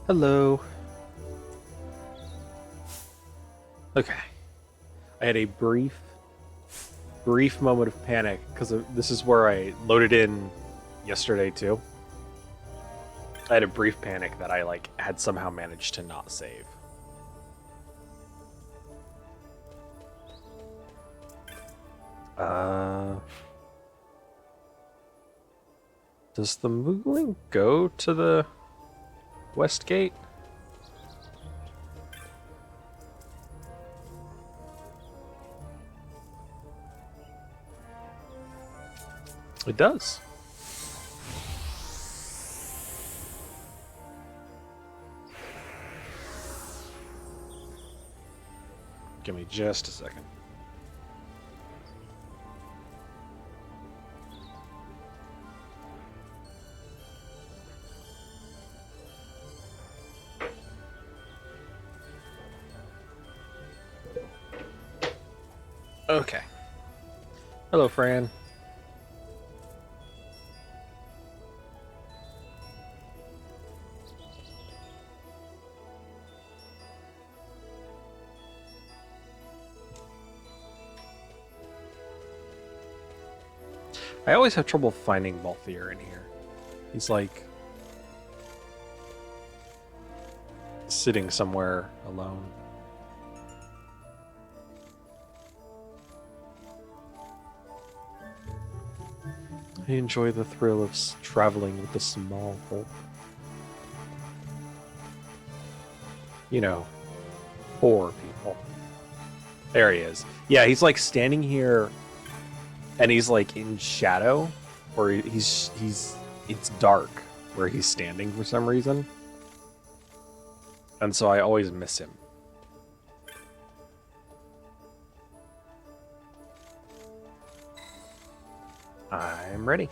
Hello. Okay. I had a brief moment of panic because this is where I loaded in yesterday too. I had a brief panic that I had somehow managed to not save. Uh, does the Moogling go to the West Gate? It does. Give me just a second. Okay. Hello, Fran. I always have trouble finding Balthier in here. He's sitting somewhere alone. I enjoy the thrill of traveling with the small folk. You know, poor people. There he is. Yeah, he's standing here and he's in shadow, or he's it's dark where he's standing for some reason. And so I always miss him. I'm ready.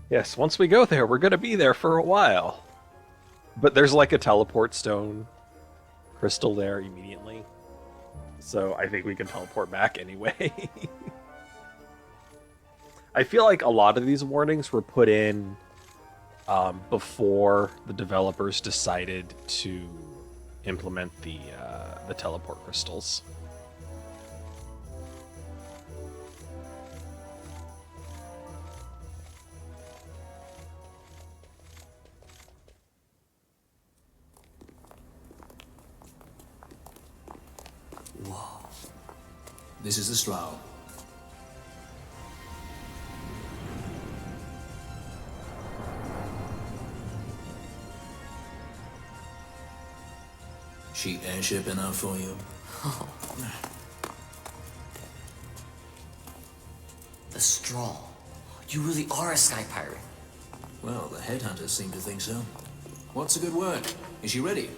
Yes, once we go there, we're going to be there for a while. But there's a teleport stone crystal there immediately. So I think we can teleport back anyway. I feel like a lot of these warnings were put in before the developers decided to implement the teleport crystals. Whoa. This is the Slough. Cheap airship enough for you? Oh. The straw. You really are a sky pirate. Well, the headhunters seem to think so. What's a good word? Is she ready?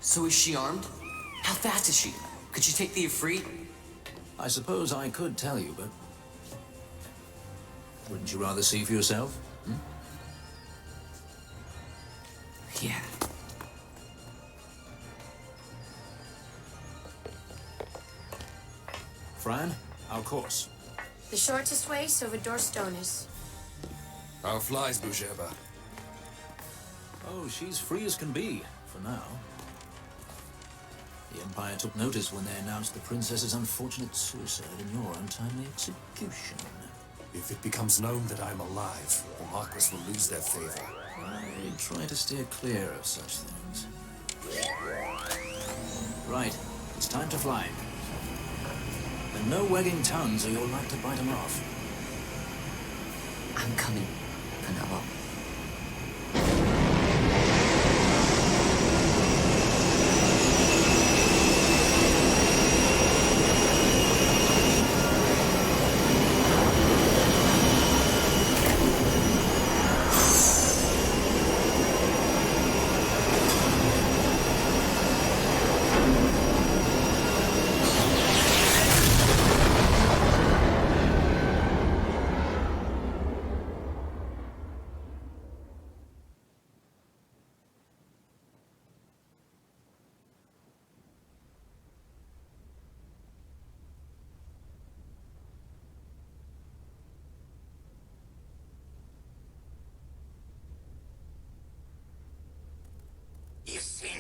So is she armed? How fast is she? Could she take the Ifrit? I suppose I could tell you, but... wouldn't you rather see for yourself? Hmm? Yeah. Fran, our course. The shortest way, Silverdor Stones. How flies, Bujeba? Oh, she's free as can be, for now. The Empire took notice when they announced the princess's unfortunate suicide and your untimely execution. If it becomes known that I'm alive, the Marquis will lose their favor. I try to steer clear of such things. Right, it's time to fly. And no wagging tongues or you'll like to bite them off. I'm coming, Penelope.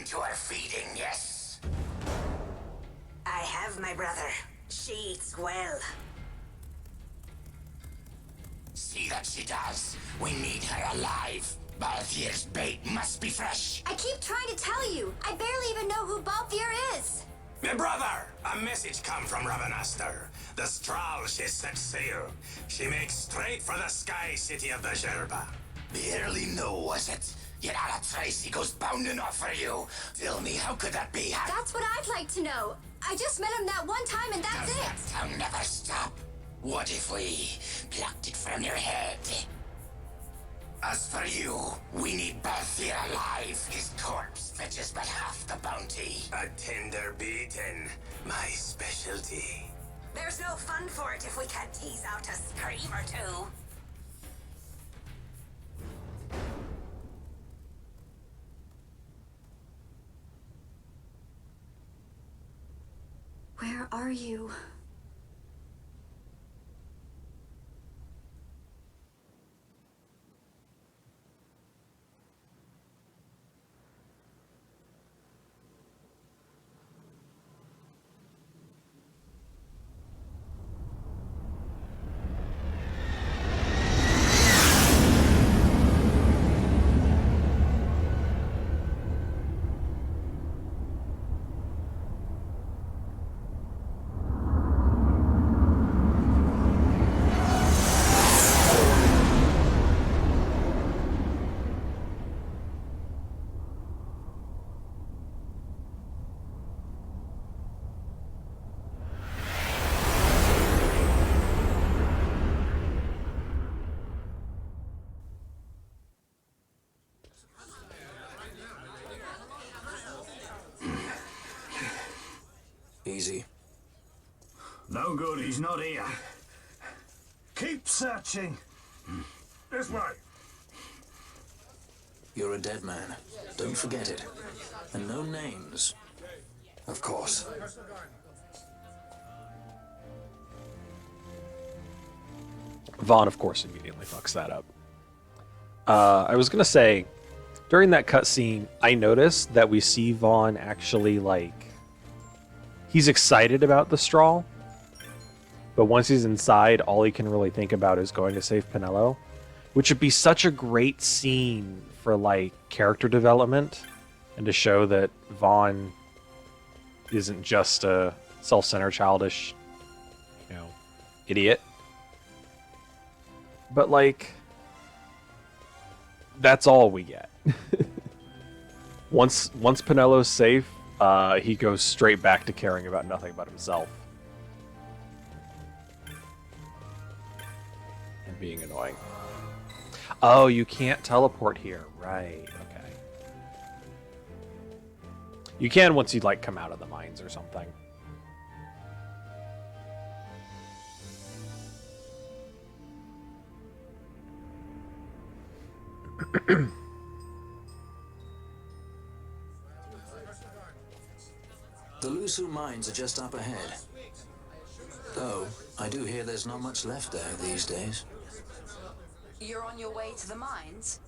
to her feeding, yes? I have my brother. She eats well. See that she does. We need her alive. Balthier's bait must be fresh. I keep trying to tell you. I barely even know who Balthier is. My brother! A message come from Ravenaster. The Strahl she set sail. She makes straight for the sky city of the Gerba. Barely know, was it? Yet Ala Tracy goes bounding off for you. Tell me, how could that be? That's what I'd like to know. I just met him that one time and that's Does that it. sound never stop? What if we plucked it from your head? As for you, we need Balthier alive. His corpse fetches but half the bounty. A tender beating. My specialty. There's no fun for it if we can't tease out a scream or two. Where are you? Easy. No good, he's not here. Keep searching. This way. You're a dead man. Don't forget it. And no names. Of course. Vaughn, of course, immediately fucks that up. I was gonna say, during that cutscene, I noticed that we see Vaughn actually, like, he's excited about the straw, but once he's inside, all he can really think about is going to save Pinello, which would be such a great scene for, like, character development, and to show that Vaughn isn't just a self-centered, childish, idiot. But, like, that's all we get. Once Pinello's safe, he goes straight back to caring about nothing but himself. And being annoying. Oh, you can't teleport here. Right, okay. You can once you, like, come out of the mines or something. The Lusu mines are just up ahead. Though, I do hear there's not much left there these days. You're on your way to the mines?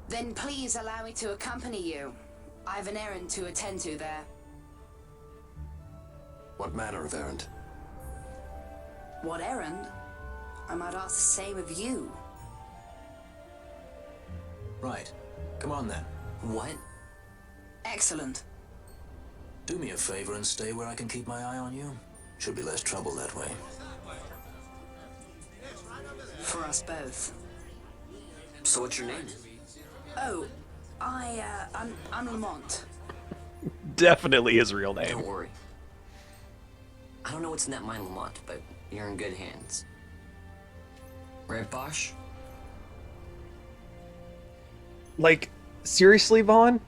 Then please allow me to accompany you. I've an errand to attend to there. What manner of errand? What errand? I might ask the same of you. Right. Come on then. What? Excellent. Do me a favor and stay where I can keep my eye on you. Should be less trouble that way. For us both. So what's your name? Oh, I'm Lamont. Definitely his real name. Don't worry. I don't know what's in that mine, Lamont, but you're in good hands. Right, Bosch? Like, seriously, Vaughn?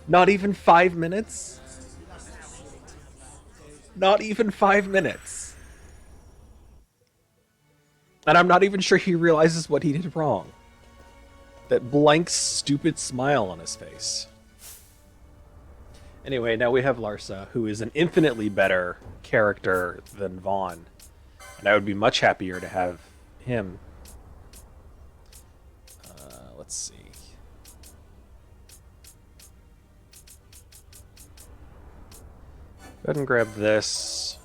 Not even 5 minutes? Not even 5 minutes. And I'm not even sure he realizes what he did wrong. That blank, stupid smile on his face. Anyway, now we have Larsa, who is an infinitely better character than Vaughn. And I would be much happier to have him. let's see. Go ahead and grab this.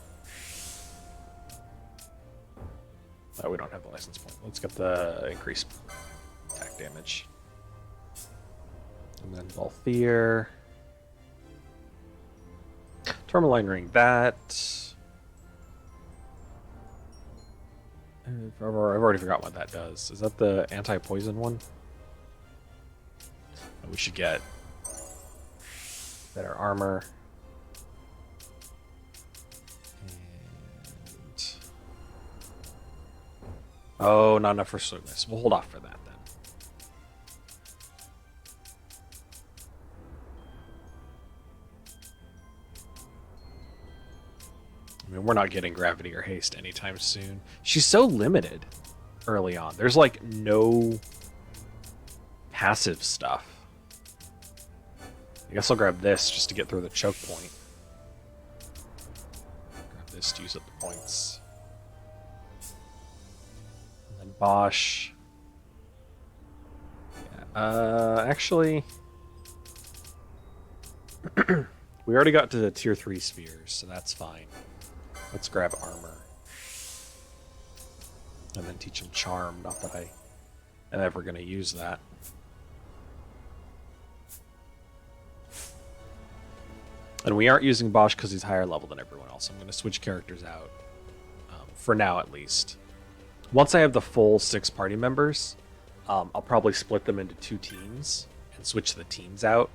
Oh, we don't have the license point. Let's get the increased attack damage. And then Balthier. Tourmaline Ring, that. I've already forgot what that does. Is that the anti-poison one? We should get better armor. And... oh, not enough for swiftness. We'll hold off for that then. I mean, we're not getting gravity or haste anytime soon. She's so limited early on. There's like no passive stuff. I guess I'll grab this just to get through the choke point. Grab this to use up the points. And then Bosch. Yeah, actually... we already got to the tier 3 spheres, so that's fine. Let's grab armor. And then teach him charm, not that I am ever going to use that. And we aren't using Bosch because he's higher level than everyone else. I'm going to switch characters out, for now at least. Once I have the full 6 party members, I'll probably split them into 2 teams and switch the teams out.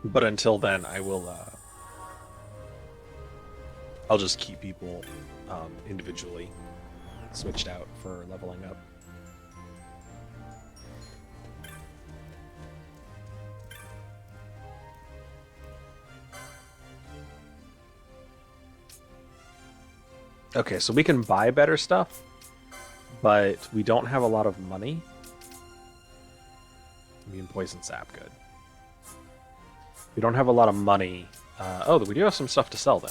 But until then, I will. I'll just keep people individually switched out for leveling up. Okay, so we can buy better stuff, but we don't have a lot of money. Me and poison sap, good. We don't have a lot of money. Oh, we do have some stuff to sell, though.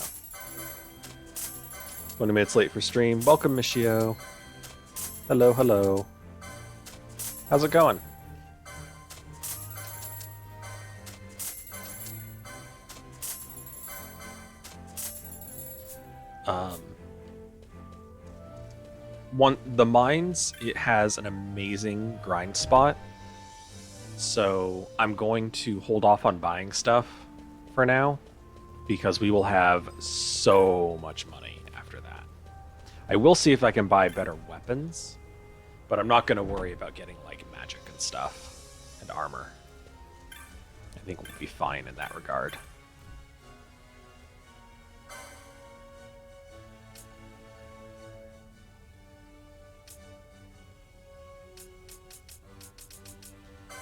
20 minutes late for stream. Welcome, Michio. Hello, hello. How's it going? The mines, it has an amazing grind spot. So I'm going to hold off on buying stuff for now because we will have so much money after that. I will see if I can buy better weapons, but I'm not going to worry about getting like magic and stuff and armor. I think we'll be fine in that regard.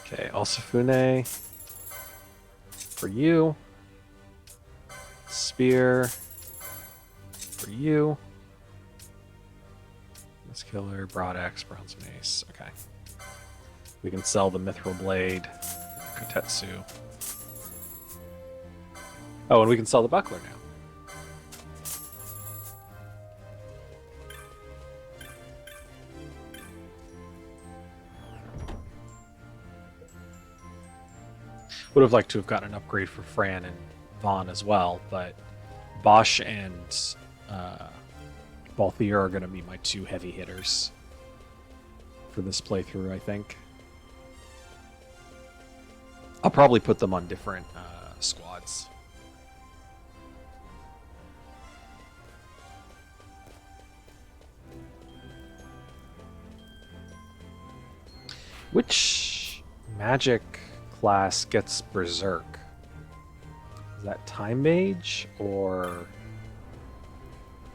Okay, Alsafune for you. Spear for you. This killer, broad axe, bronze mace. Okay. We can sell the mithril blade, Kotetsu. Oh, and we can sell the buckler now. Would have liked to have gotten an upgrade for Fran and Vaughn as well, but Bosch and Balthier are going to be my 2 heavy hitters for this playthrough, I think. I'll probably put them on different squads. Which magic class gets Berserk? Is that Time Mage, or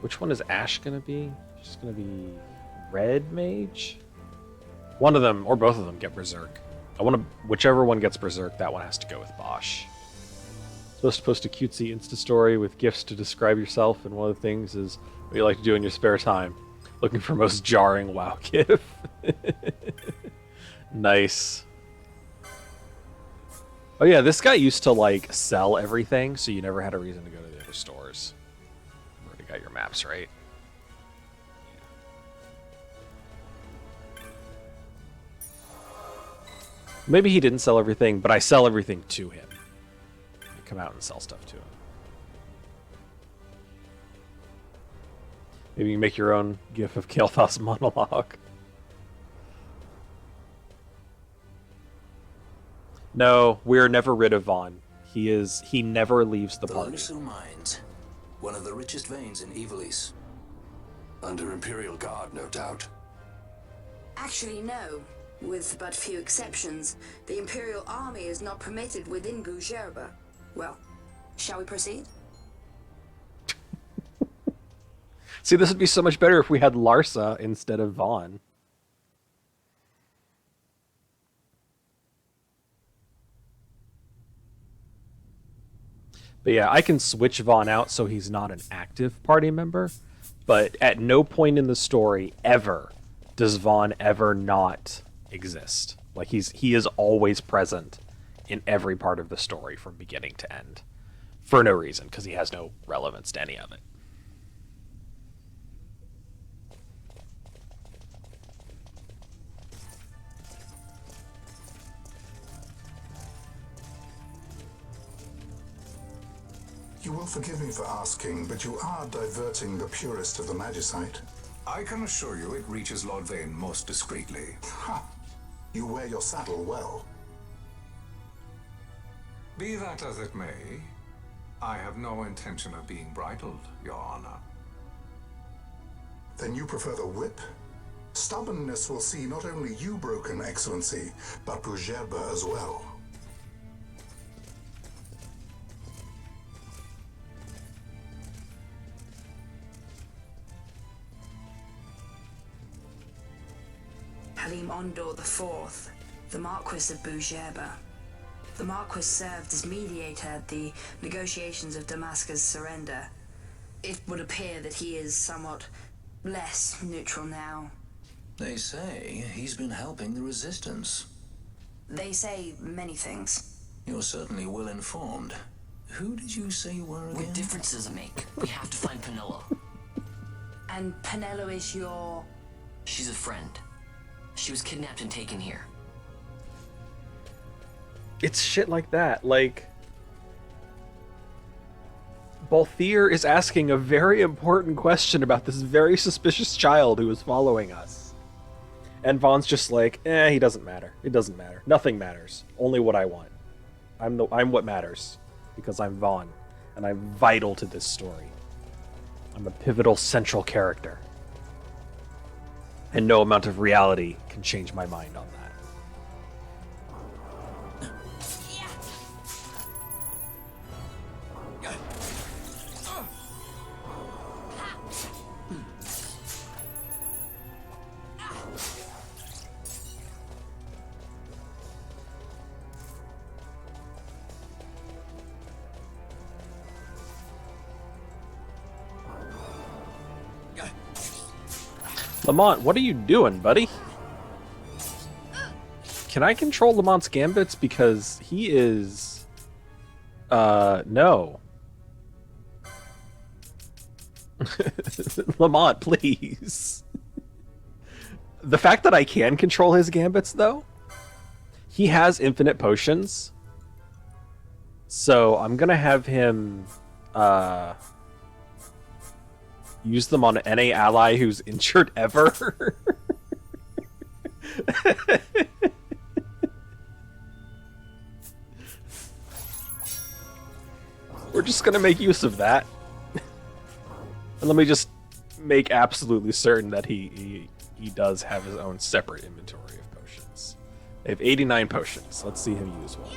which one is Ash gonna be? She's gonna be Red Mage? One of them, or both of them, get Berserk. Whichever one gets Berserk, that one has to go with Bosch. Supposed to post a cutesy Insta story with gifs to describe yourself, and one of the things is what you like to do in your spare time. Looking for most jarring WoW gif. Nice. Oh yeah, this guy used to like sell everything, so you never had a reason to go to the other stores. You already got your maps, right? Maybe he didn't sell everything, but I sell everything to him. I come out and sell stuff to him. Maybe you make your own GIF of Kael'thas monologue. No, we're never rid of Vaughn. He never leaves the The party. Lusu Mines, one of the richest veins in Ivalice. Under Imperial Guard, no doubt. Actually, no. With but few exceptions, the Imperial Army is not permitted within Bougerba. Well, shall we proceed? See, this would be so much better if we had Larsa instead of Vaughn. But yeah, I can switch Vaughn out so he's not an active party member, but at no point in the story ever does Vaughn ever not exist. Like he is always present in every part of the story from beginning to end. For no reason, because he has no relevance to any of it. You will forgive me for asking, but you are diverting the purest of the Magicite. I can assure you it reaches Lord Vane most discreetly. Ha! You wear your saddle well. Be that as it may, I have no intention of being bridled, Your Honor. Then you prefer the whip? Stubbornness will see not only you broken, Excellency, but Bougerba as well. Halim Ondor IV, the Marquis of Bougerba. The Marquis served as mediator at the negotiations of Damascus' surrender. It would appear that he is somewhat less neutral now. They say he's been helping the resistance. They say many things. You're certainly well informed. Who did you say you were again? What difference does it make? We have to find Penelo. And Penelo is your... She's a friend. She was kidnapped and taken here. It's shit like that. Like, Balthier is asking a very important question about this very suspicious child who is following us. And Vaughn's just like, he doesn't matter. It doesn't matter. Nothing matters. Only what I want. I'm what matters. Because I'm Vaughn. And I'm vital to this story. I'm a pivotal central character. And no amount of reality can change my mind on that. Lamont, what are you doing, buddy? Can I control Lamont's gambits? Because he is... no. Lamont, please. The fact that I can control his gambits, though, he has infinite potions. So I'm gonna have him, use them on any ally who's injured ever. We're just gonna make use of that. And let me just make absolutely certain that he does have his own separate inventory of potions. They have 89 potions. Let's see him use one.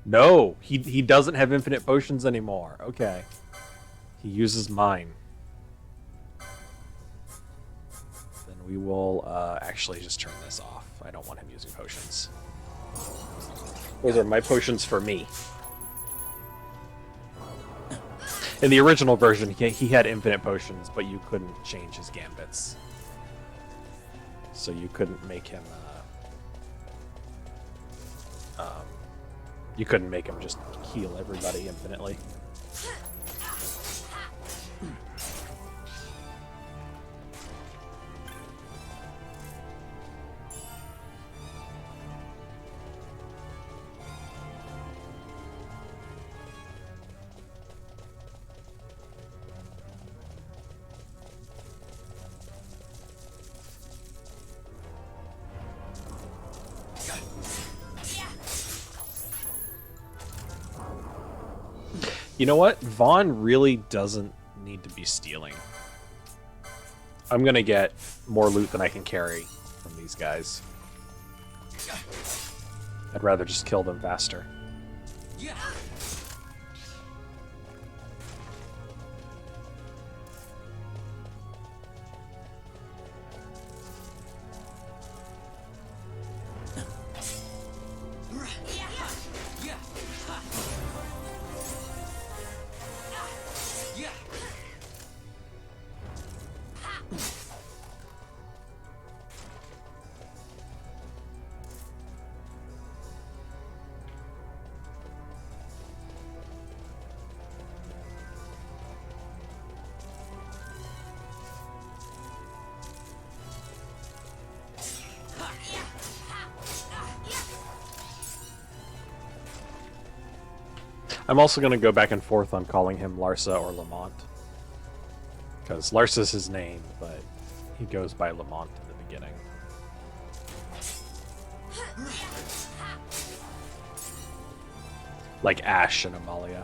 No, he doesn't have infinite potions anymore. Okay. He uses mine. Then we will actually just turn this off. I don't want him using potions. Those are my potions for me. In the original version, he had infinite potions, but you couldn't change his gambits. so you couldn't make him. You couldn't make him just heal everybody infinitely. You know what? Vaughn really doesn't need to be stealing. I'm gonna get more loot than I can carry from these guys. I'd rather just kill them faster. I'm also going to go back and forth on calling him Larsa or Lamont. Because Larsa's his name, but he goes by Lamont in the beginning. Like Ash and Amalia.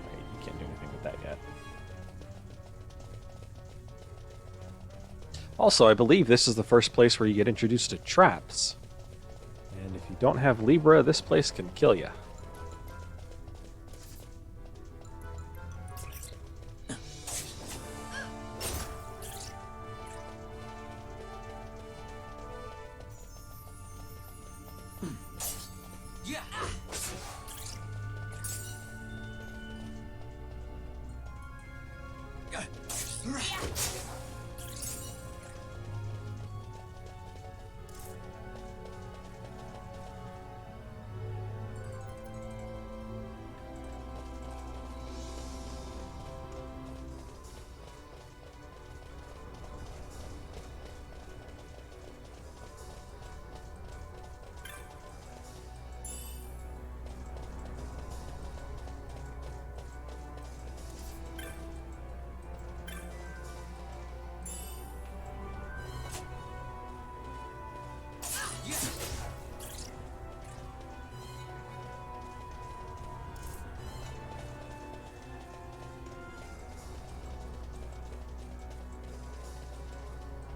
Right, you can't do anything with that yet. Also, I believe this is the first place where you get introduced to traps. And if you don't have Libra, this place can kill you.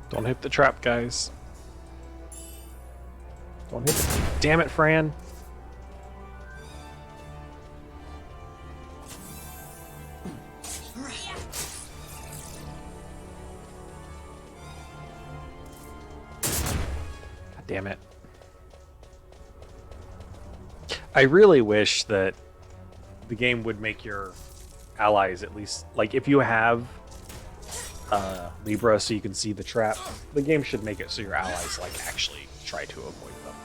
Don't hit the trap, guys. Don't hit the... Damn it, Fran. God damn it. I really wish that the game would make your allies at least... Like, if you have... Libra, so you can see the trap. The game should make it so your allies like actually try to avoid them.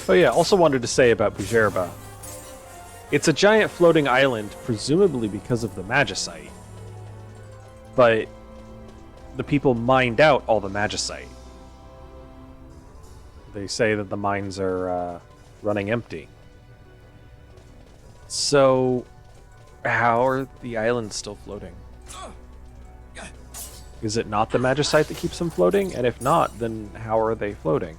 Oh yeah, also wanted to say about Bujerba. It's a giant floating island, presumably because of the Magicite. But the people mined out all the Magicite. They say that the mines are running empty. So, how are the islands still floating? Is it not the Magicite that keeps them floating? And if not, then how are they floating?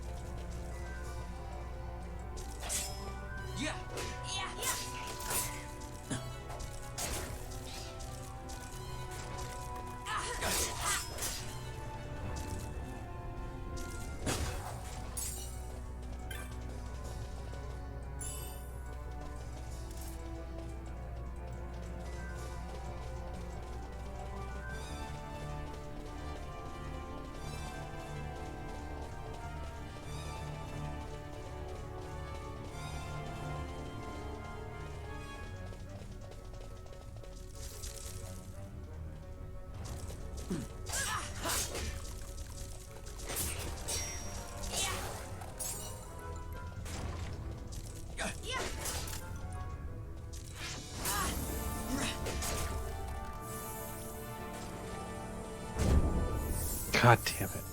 God damn it.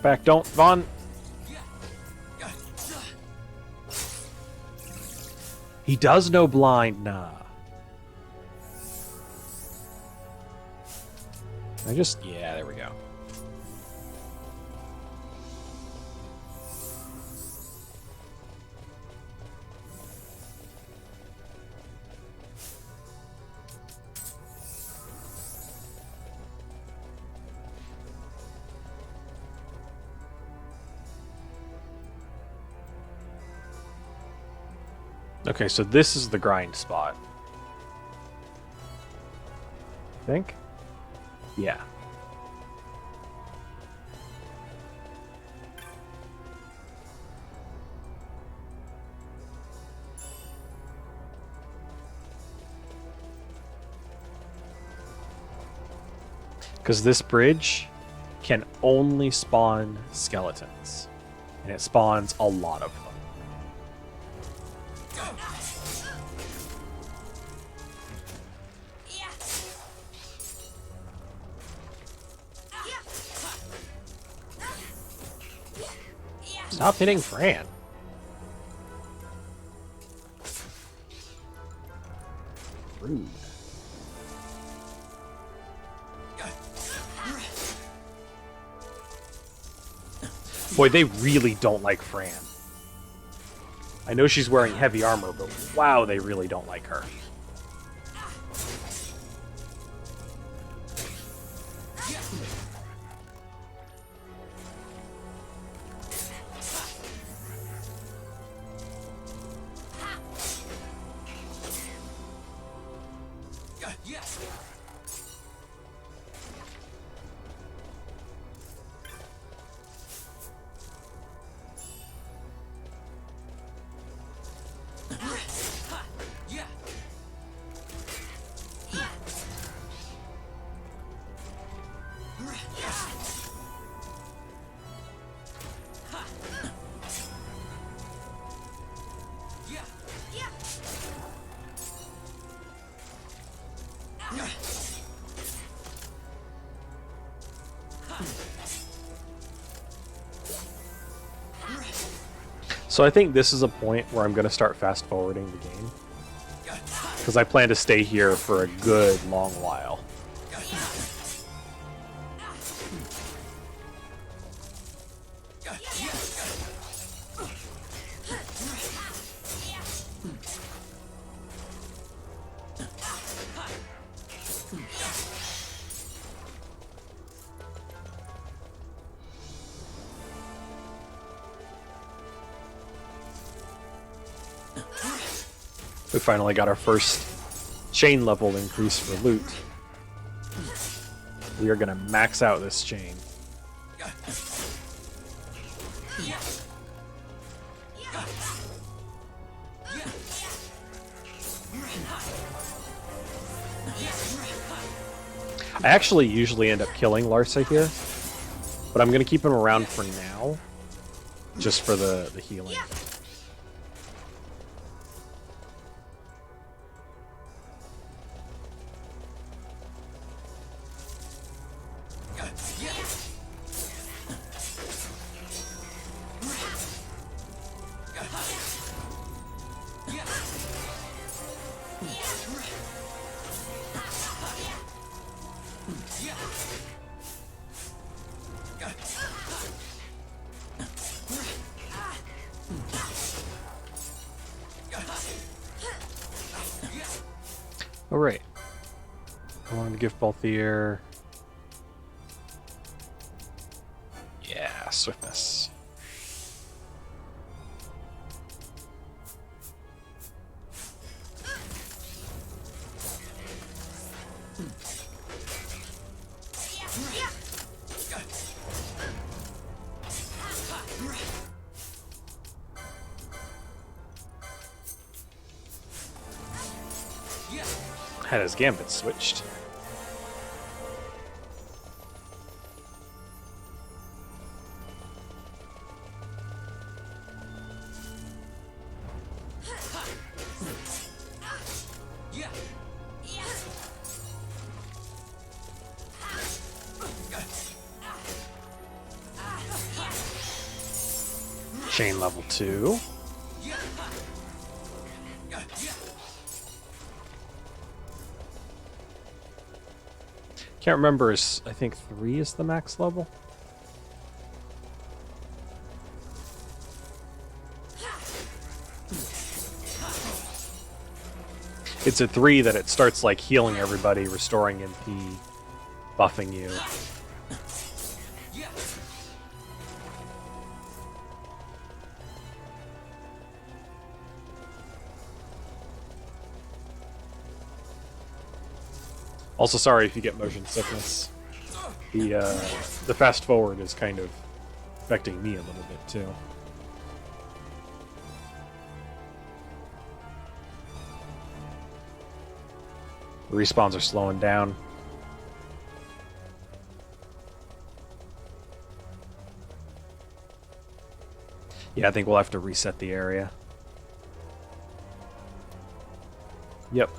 Back. Don't, Vaughn. He does know blind, nah. Yeah, there we go. Okay, so this is the grind spot. I think? Yeah. Because this bridge can only spawn skeletons. And it spawns a lot of them. Stop hitting Fran. Rude. Boy, they really don't like Fran. I know she's wearing heavy armor, but wow, they really don't like her. So I think this is a point where I'm going to start fast forwarding the game. Because I plan to stay here for a good long while. We finally got our first chain level increase for loot. We are going to max out this chain. I actually usually end up killing Larsa here, but I'm going to keep him around for now, just for the healing. All right. I wanted to give Balthier. Yeah, swiftness. Had his gambit switched. Chain level 2. Can't remember, I think 3 is the max level. It's at 3 that it starts like healing everybody, restoring MP, buffing you. Also, sorry if you get motion sickness. The fast forward is kind of affecting me a little bit too. Respawns are slowing down. Yeah, I think we'll have to reset the area. Yep.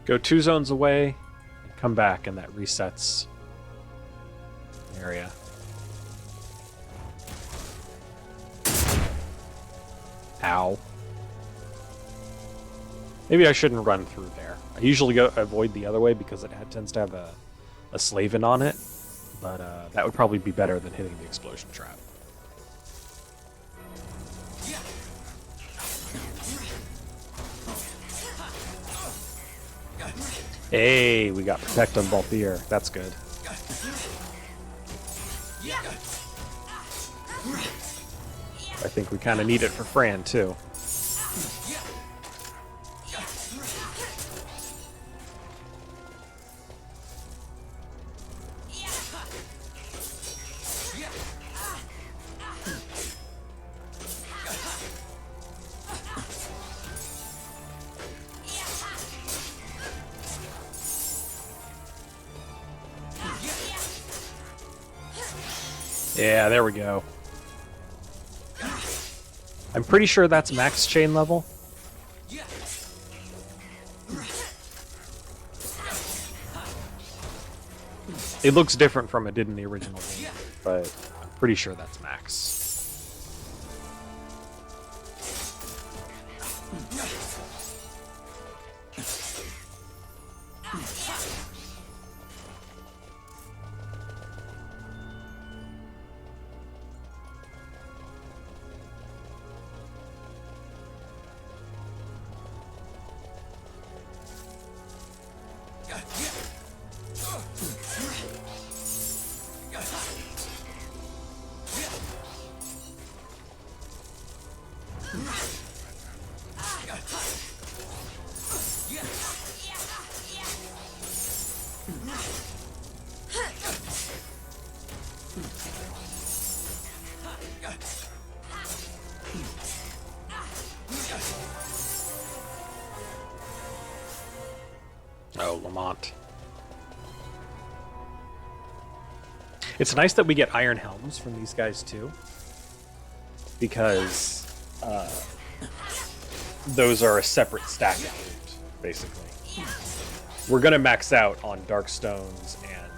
Go 2 zones away and come back, and that resets the area. Ow. Maybe I shouldn't run through there. I usually avoid the other way because it tends to have a Slaven on it, but that would probably be better than hitting the explosion trap. Hey, we got Protect on Balthier. That's good. I think we kind of need it for Fran, too. Yeah, there we go. I'm pretty sure that's max chain level. It looks different from it did in the original game, but I'm pretty sure that's max. Oh, Lamont. It's nice that we get iron helms from these guys too, because those are a separate stack attribute, basically. We're gonna max out on dark stones and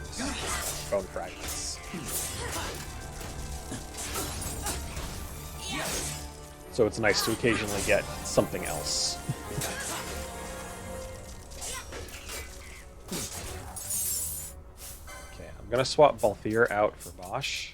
bone fragments. So it's nice to occasionally get something else. Okay, I'm gonna swap Balthier out for Bosch.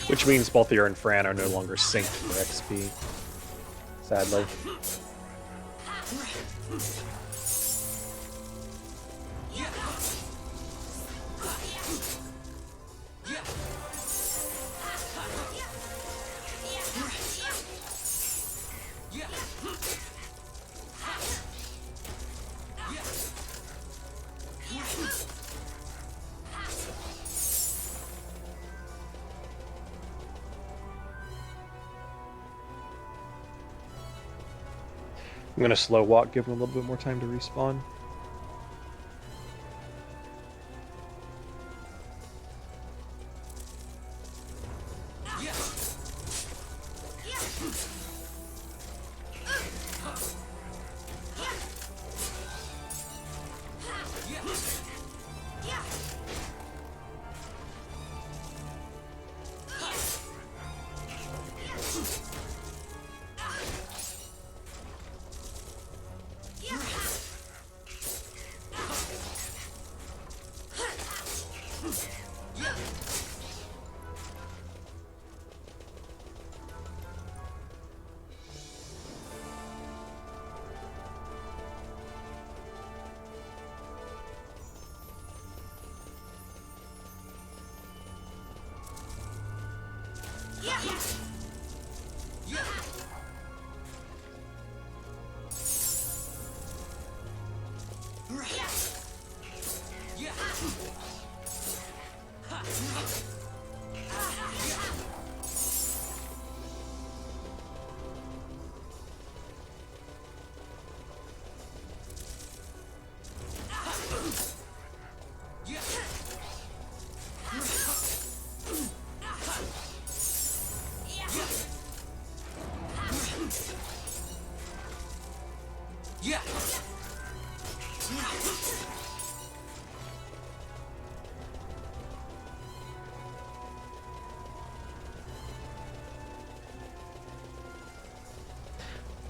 Which means Balthier and Fran are no longer synced for XP, sadly. I'm gonna slow walk, give him a little bit more time to respawn.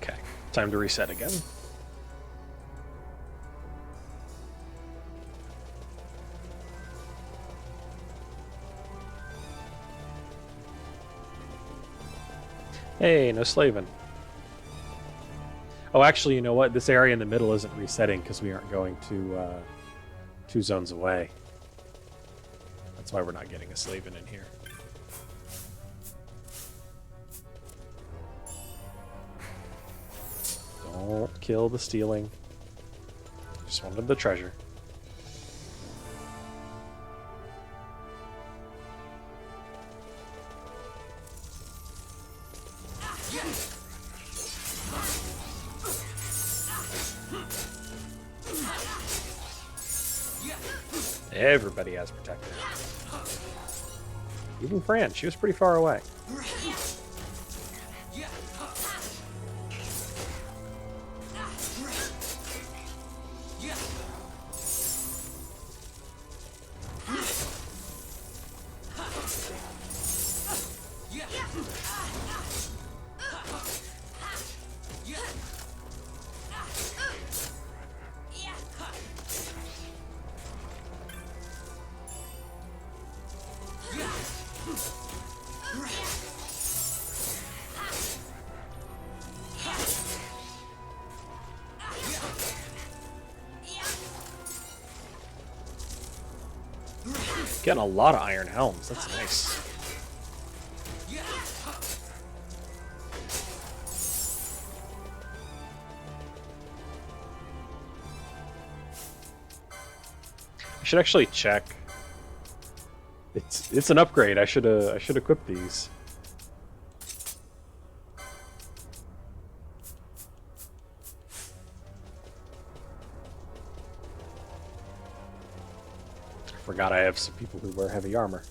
Okay, time to reset again. Hey, no slaving. Oh, actually, you know what? This area in the middle isn't resetting because we aren't going to 2 zones away. That's why we're not getting a slaving in here. Don't kill the stealing. Just wanted the treasure. Everybody has protected. Even Fran, she was pretty far away. Getting a lot of iron helms. That's nice. I should actually check. It's an upgrade. I should equip these. Forgot I have some people who wear heavy armor.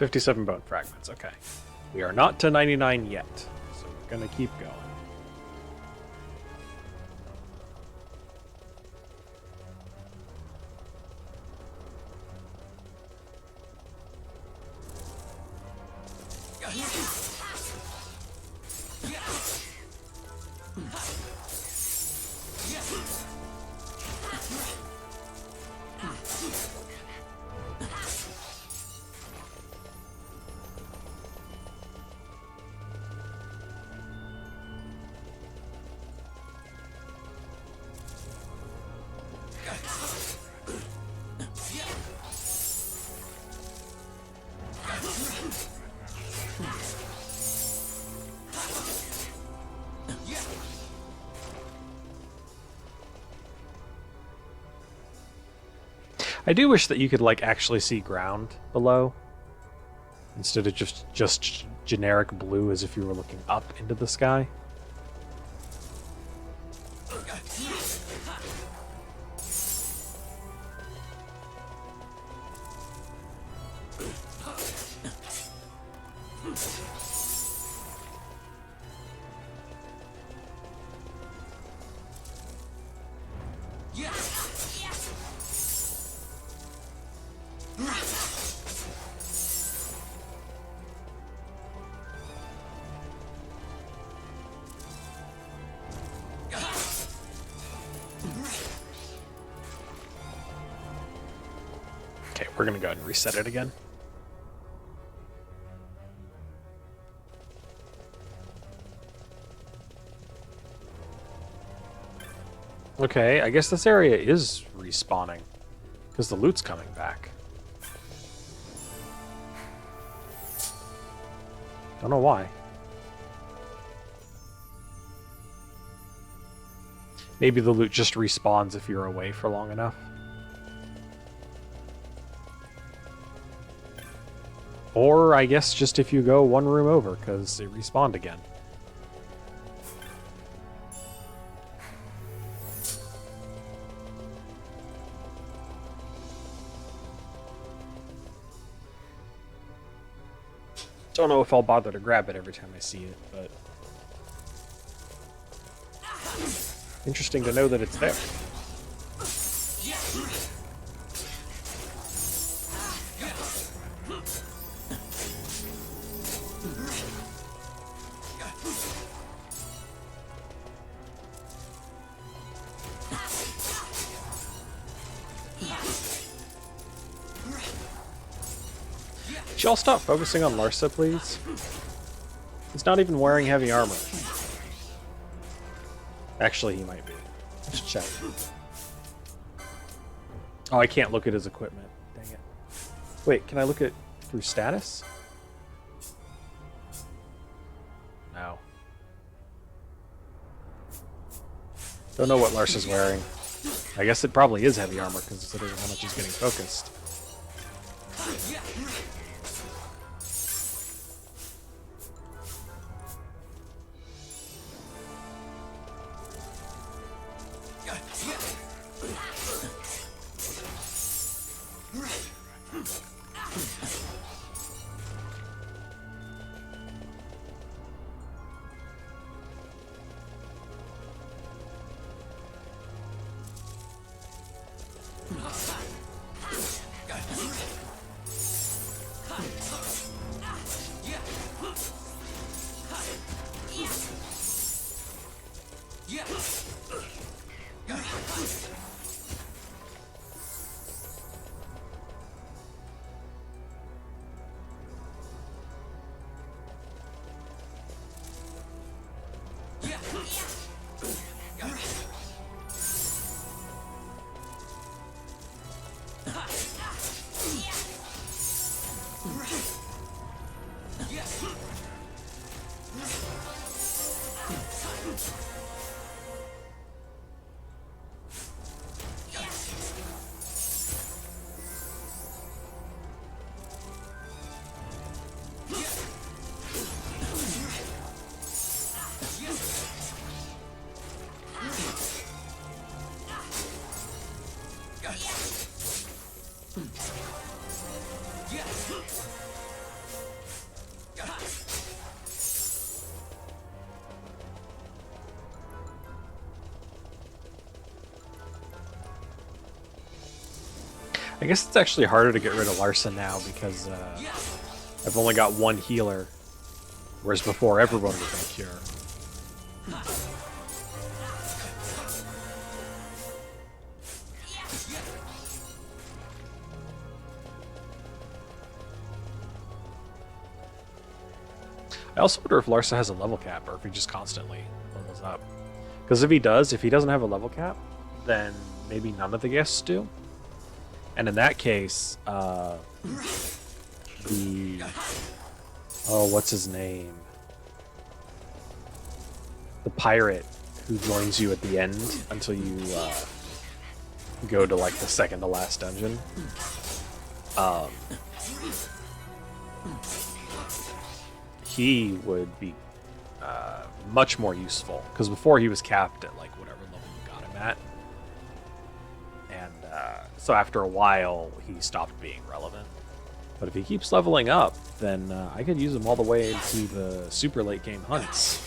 57 bone fragments. Okay. We are not to 99 yet, so we're going to keep going. I do wish that you could like actually see ground below instead of just generic blue as if you were looking up into the sky. Okay, we're gonna go ahead and reset it again. Okay, I guess this area is respawning because the loot's coming back. Don't know why. Maybe the loot just respawns if you're away for long enough. Or, I guess, just if you go one room over, because it respawned again. Don't know if I'll bother to grab it every time I see it, but... interesting to know that it's there. Could y'all stop focusing on Larsa, please? He's not even wearing heavy armor. Actually, he might be. Let's check. Oh, I can't look at his equipment. Dang it. Wait, can I look at through status? No. Don't know what Larsa's wearing. I guess it probably is heavy armor considering how much he's getting focused. guess it's actually harder to get rid of Larsa now because I've only got one healer, whereas before everyone was going to cure. I also wonder if Larsa has a level cap or if he just constantly levels up. Because if he doesn't have a level cap, then maybe none of the guests do. And in that case, what's his name? The pirate who joins you at the end until you go to like the second to last dungeon. He would be much more useful because before he was capped at like whatever level you got him at, and so after a while he stopped being relevant. But if he keeps leveling up, then I could use him all the way into the super late game hunts.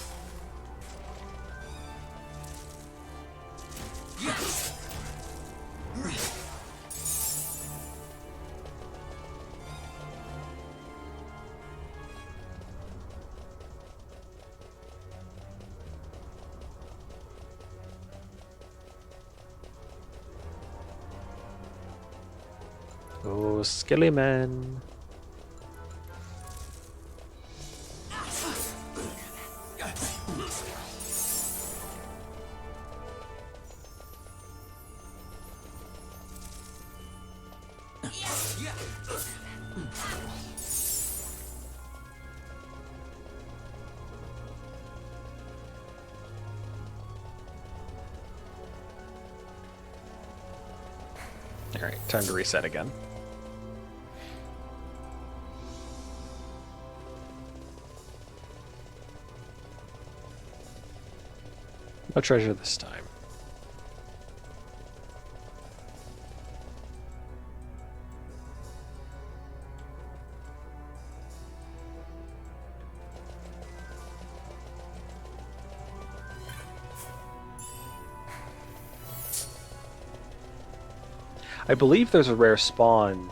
Oh, Skilly Man. Alright, time to reset again. No treasure this time. I believe there's a rare spawn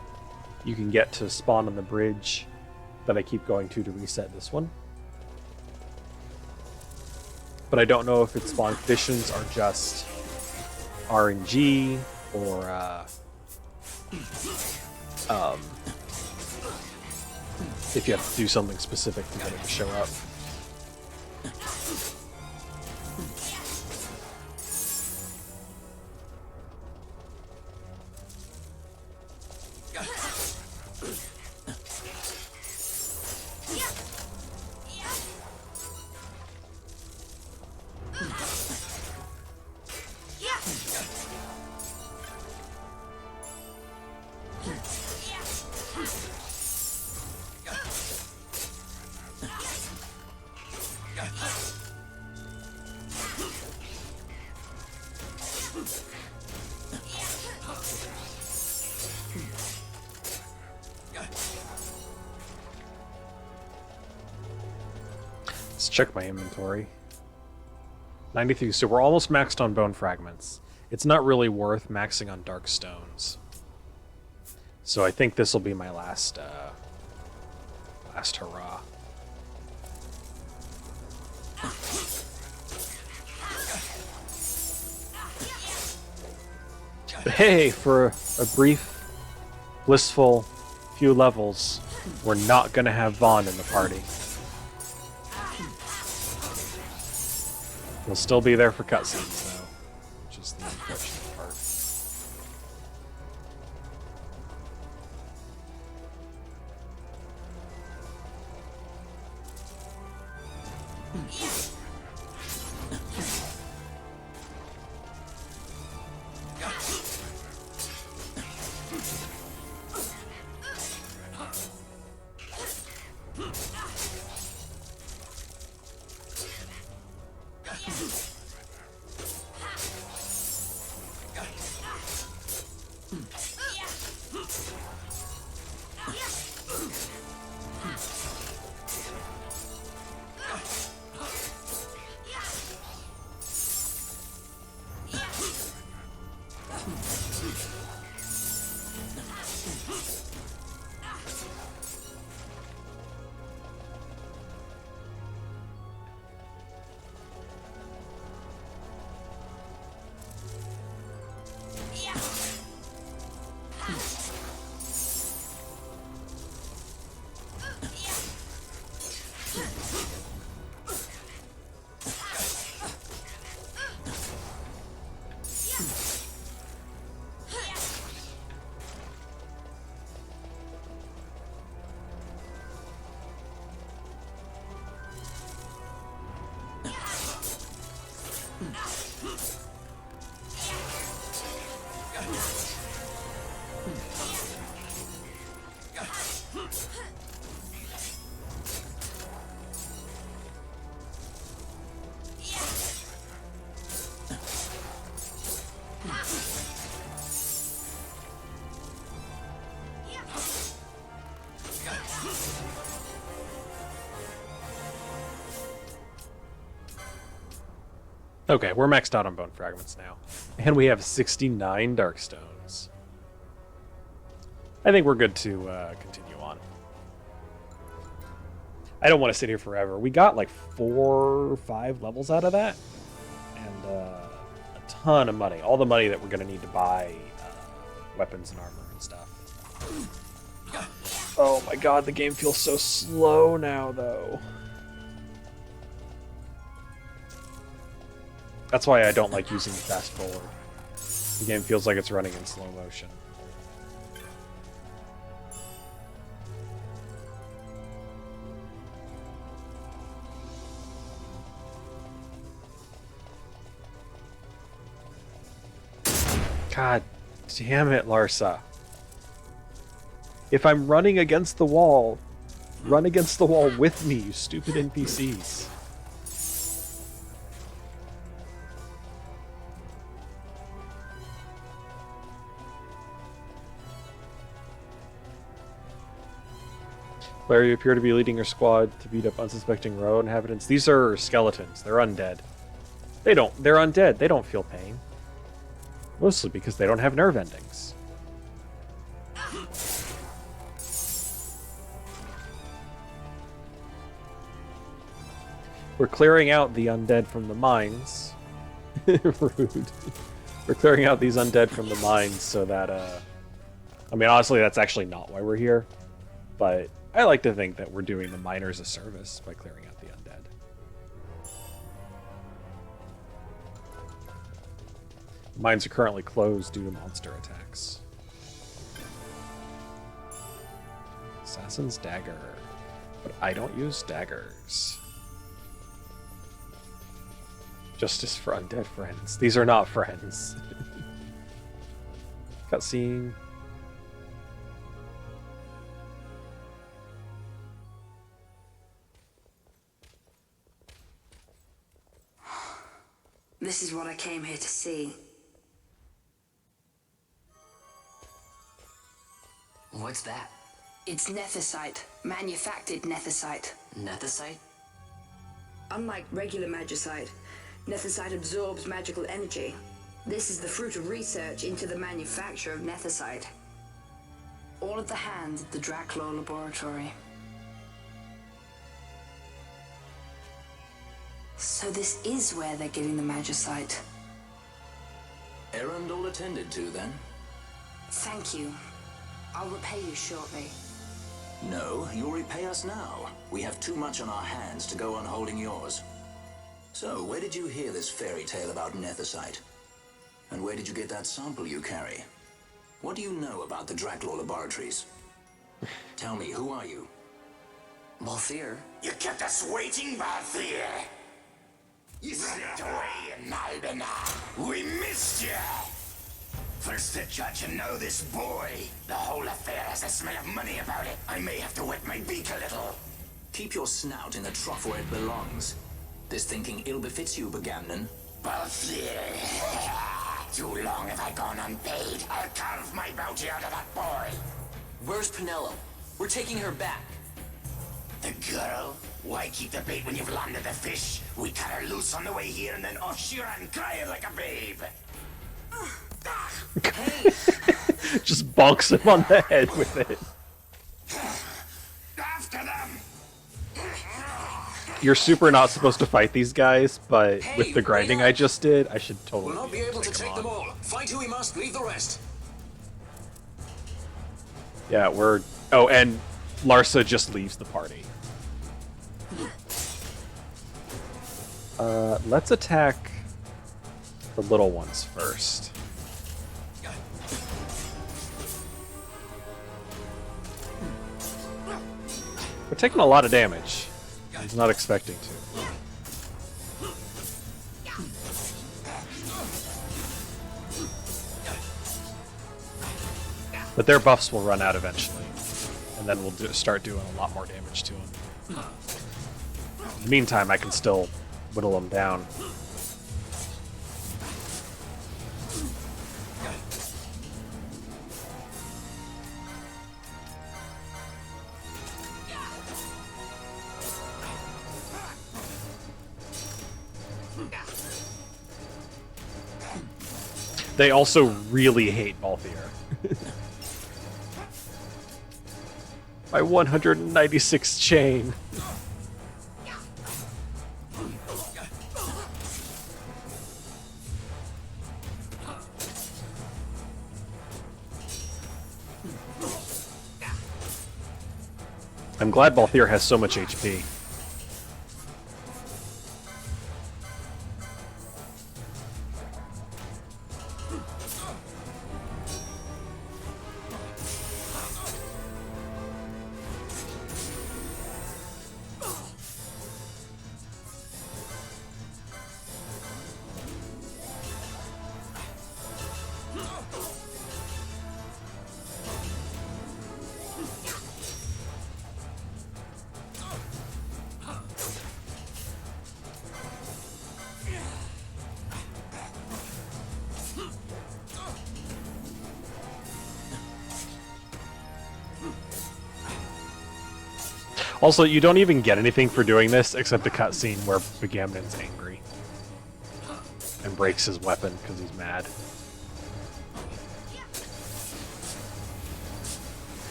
you can get to spawn on the bridge that I keep going to reset this one. But I don't know if its spawn conditions are just RNG or if you have to do something specific to get it to show up. Let's check my inventory. 93, so we're almost maxed on bone fragments. It's not really worth maxing on dark stones. So I think this will be my last hurrah. But hey, for a brief, blissful few levels, we're not gonna have Vaughn in the party. He'll still be there for cutscenes, though, which is the unfortunate part. Okay, we're maxed out on bone fragments now. And we have 69 dark stones. I think we're good to continue on. I don't want to sit here forever. We got like 4 or 5 levels out of that. And a ton of money. All the money that we're going to need to buy weapons and armor and stuff. Oh my god, the game feels so slow now, though. That's why I don't like using fast forward. The game feels like it's running in slow motion. God damn it, Larsa. If I'm running against the wall, run against the wall with me, you stupid NPCs. Claire, you appear to be leading your squad to beat up unsuspecting row inhabitants. These are skeletons. They're undead. They're undead. They don't feel pain. Mostly because they don't have nerve endings. We're clearing out the undead from the mines. Rude. We're clearing out these undead from the mines so that, I mean, honestly, that's actually not why we're here. But I like to think that we're doing the miners a service by clearing out the undead. Mines are currently closed due to monster attacks. Assassin's Dagger. But I don't use daggers. Justice for undead friends. These are not friends. Cutscene. This is what I came here to see. What's that? It's nethicite. Manufactured nethicite. Nethicite? Unlike regular magicite, nethicite absorbs magical energy. This is the fruit of research into the manufacture of nethicite. All at the hands of the Draclaw Laboratory. So this is where they're getting the magicite. Errand all attended to, then? Thank you. I'll repay you shortly. No, you'll repay us now. We have too much on our hands to go on holding yours. So, where did you hear this fairy tale about nethicite? And where did you get that sample you carry? What do you know about the Draclaw Laboratories? Tell me, who are you? Balthier. You kept us waiting, Balthier. You slipped away in Albina. We missed you. First to judge and know this boy. The whole affair has a smell of money about it. I may have to wet my beak a little. Keep your snout in the trough where it belongs. This thinking ill befits you, Begamnon. Balthier. Too long have I gone unpaid. I'll carve my bounty out of that boy. Where's Penelo? We're taking her back. The girl? Why keep the bait when you've landed the fish? We cut her loose on the way here and then off she ran crying like a babe. Just bonks him on the head with it. After them! You're super not supposed to fight these guys, but with the grinding I just did, I should totally We'll not be able to take them all. Fight who we must, leave the rest. Yeah, we're... Oh, and Larsa just leaves the party. Let's attack the little ones first. We're taking a lot of damage. I was not expecting to. But their buffs will run out eventually. And then we'll start doing a lot more damage to them. In the meantime, I can still whittle them down. They also really hate Balthier. My 196 chain. I'm glad Balthier has so much HP. Also, you don't even get anything for doing this except the cutscene where Begamnon's angry and breaks his weapon because he's mad.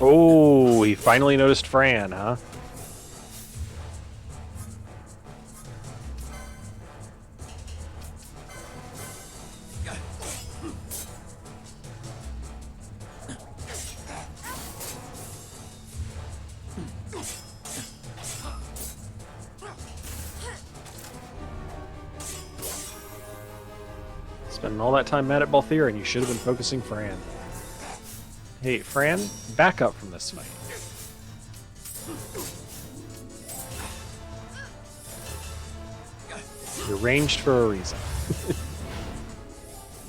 Oh, he finally noticed Fran, huh? Spending all that time mad at Balthier, and you should have been focusing Fran. Hey, Fran, back up from this fight. You're ranged for a reason.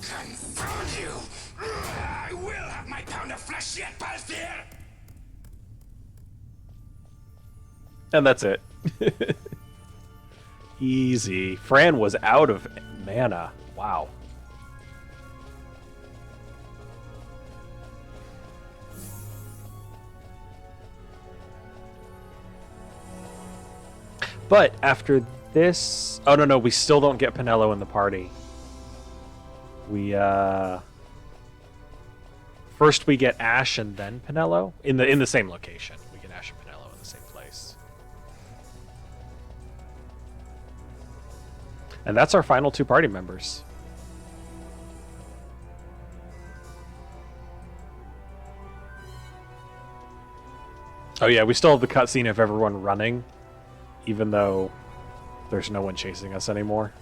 Confound you! I will have my pound of flesh yet, Balthier! And that's it. Easy. Fran was out of mana. Wow. But after this... Oh, no, we still don't get Pinello in the party. We, First we get Ash and then Pinello? In the same location. We get Ash and Pinello in the same place. And that's our final two party members. Oh yeah, we still have the cutscene of everyone running, even though there's no one chasing us anymore.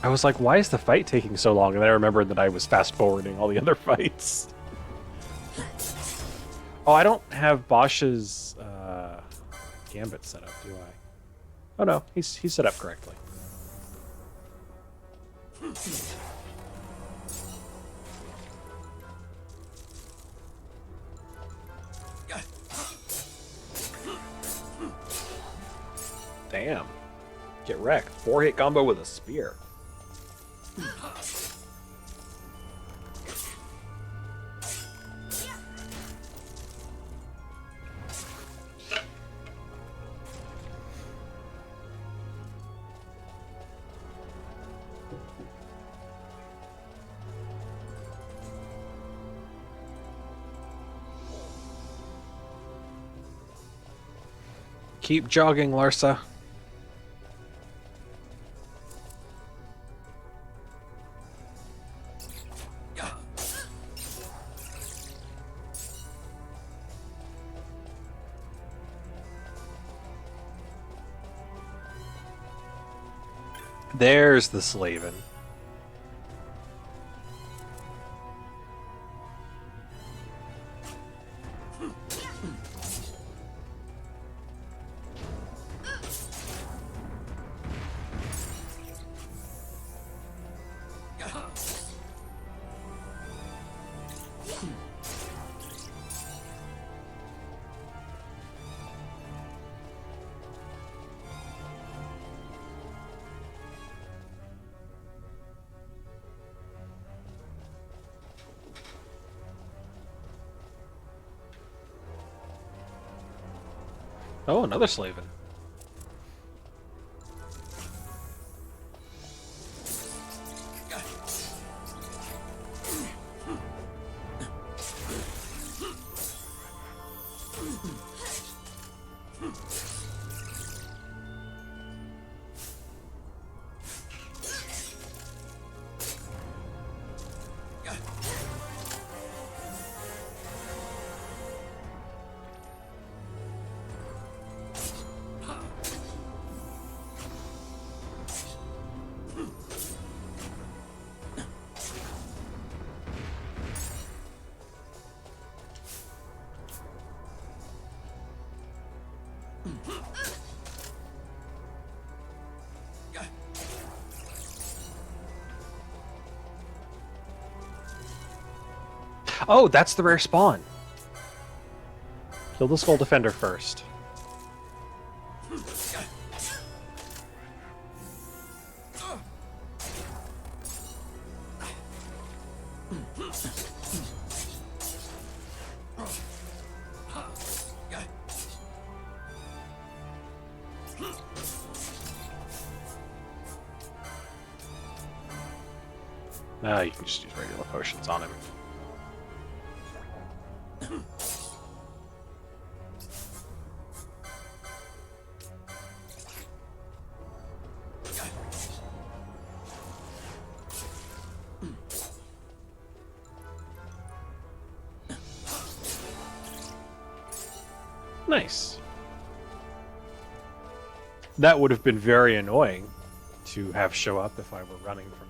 I was like, why is the fight taking so long? And then I remembered that I was fast-forwarding all the other fights. Oh, I don't have Bosch's gambit set up, do I? Oh no, he's set up correctly. Damn. Get wrecked. 4-hit combo with a spear. Keep jogging, Larsa. There's the Slaven. Oh, another Slaven. Oh, that's the rare spawn. Kill the Skull Defender first. Now you can just use regular potions on him. Nice. That would have been very annoying to have show up if I were running from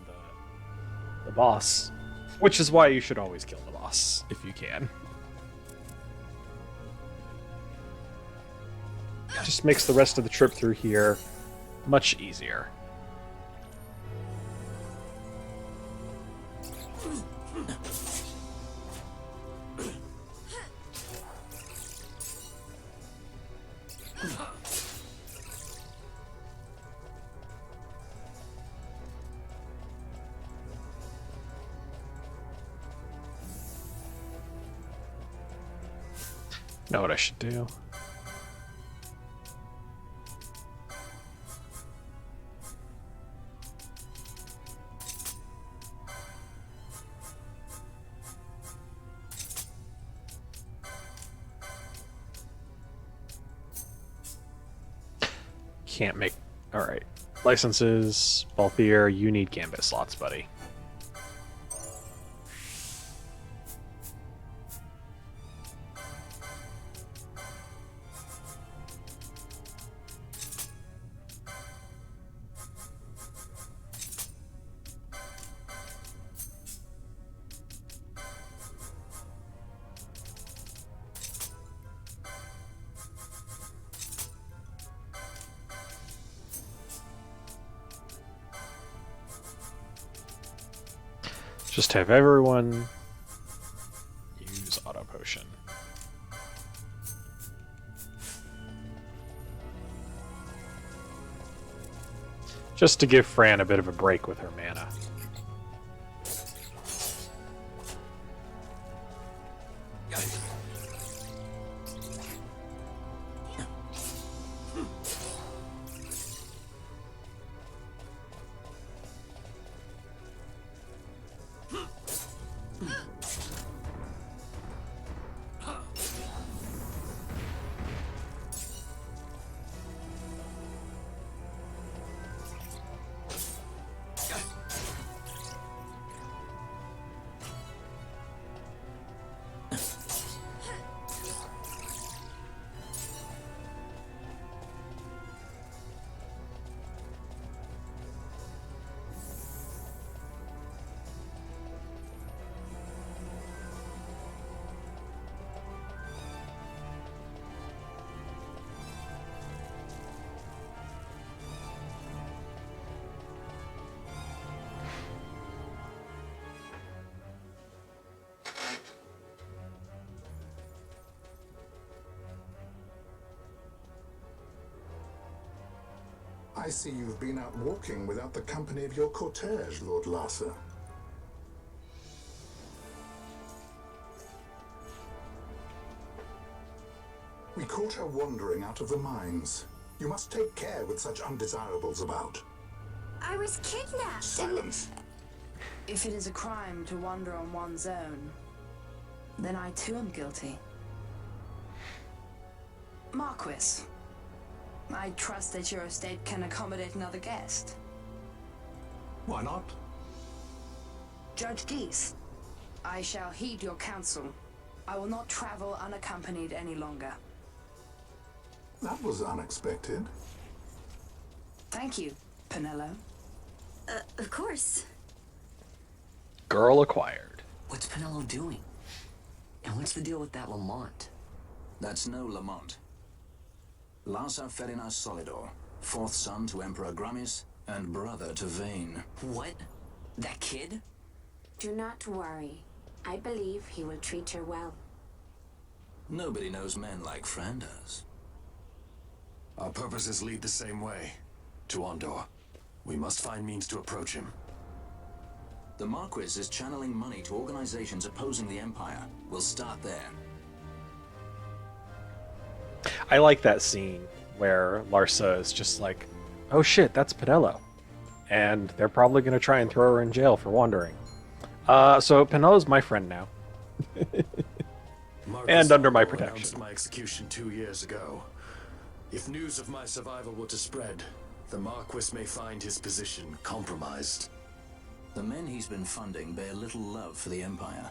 the boss. Which is why you should always kill the boss, if you can. Just makes the rest of the trip through here much easier. Know what I should do. Can't make... Alright. Licenses, Balthier, you need Gambit slots, buddy. Just have everyone use auto potion. Just to give Fran a bit of a break with her mana. I see you've been out walking without the company of your cortege, Lord Larsa. We We caught her wandering out of the mines. You must take care with such undesirables about. I was kidnapped. Silence. If it is a crime to wander on one's own, then I too am guilty. Marquis, I trust that your estate can accommodate another guest. Why not? Judge Geese, I shall heed your counsel. I will not travel unaccompanied any longer. That was unexpected. Thank you, Penello. Of course. Girl acquired. What's Penello doing? And what's the deal with that Lamont? That's no Lamont. Larsa Ferina Solidor, fourth son to Emperor Gramis and brother to Vane. What? That kid? Do not worry. I believe he will treat her well. Nobody knows men like Fran does. Our purposes lead the same way. To Ondor. We must find means to approach him. The Marquis is channeling money to organizations opposing the Empire. We'll start there. I like that scene where Larsa is just like, oh shit, that's Penello. And they're probably going to try and throw her in jail for wandering. So Penello's my friend now. And under my protection. Announced my execution 2 years ago. If news of my survival were to spread, the Marquis may find his position compromised. The men he's been funding bear little love for the Empire.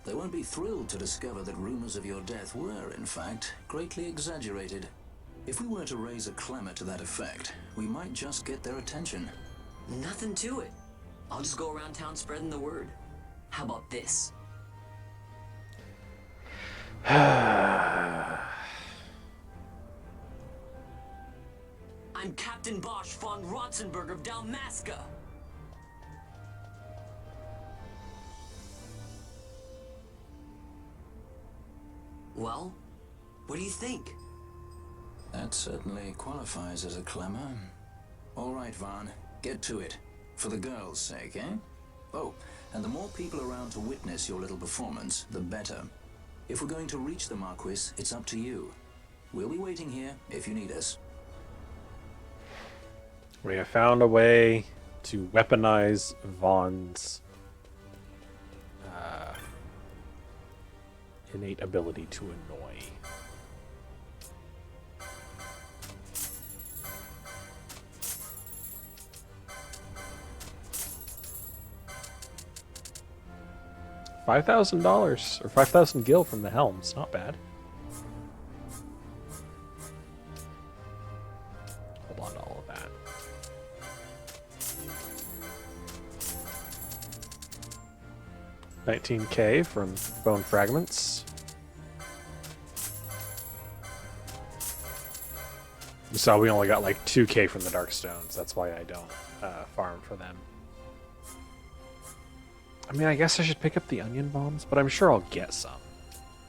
They won't be thrilled to discover that rumors of your death were, in fact, greatly exaggerated. If we were to raise a clamor to that effect, we might just get their attention. Nothing to it. I'll just go around town spreading the word. How about this? I'm Captain Bosch von Rotzenberg of Dalmasca. Well, what do you think? That certainly qualifies as a clamor. All right, Vaughn, get to it. For the girls' sake, eh? Oh, and the more people around to witness your little performance, the better. If we're going to reach the Marquis, it's up to you. We'll be waiting here if you need us. We have found a way to weaponize Vaughn's innate ability to annoy. $5,000 or 5,000 gil from the helms, not bad. Hold on to all of that. $19K from bone fragments. You saw we only got like 2K from the dark stones. That's why I don't farm for them. I mean, I guess I should pick up the onion bombs, but I'm sure I'll get some.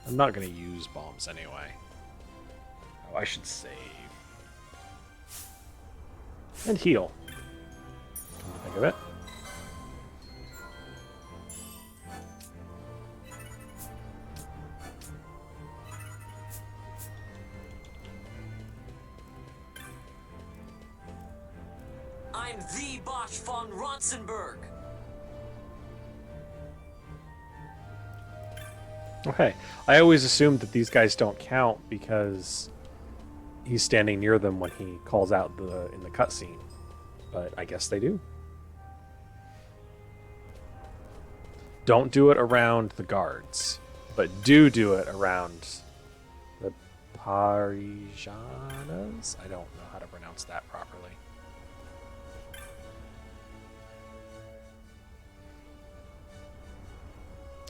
I'm not going to use bombs anyway. Oh, I should save. And heal. Come to think of it. I'm the Bosch von Rotzenberg. Okay. I always assumed that these guys don't count because he's standing near them when he calls out in the cutscene. But I guess they do. Don't do it around the guards, but do it around the Parijanas? I don't know how to pronounce that properly.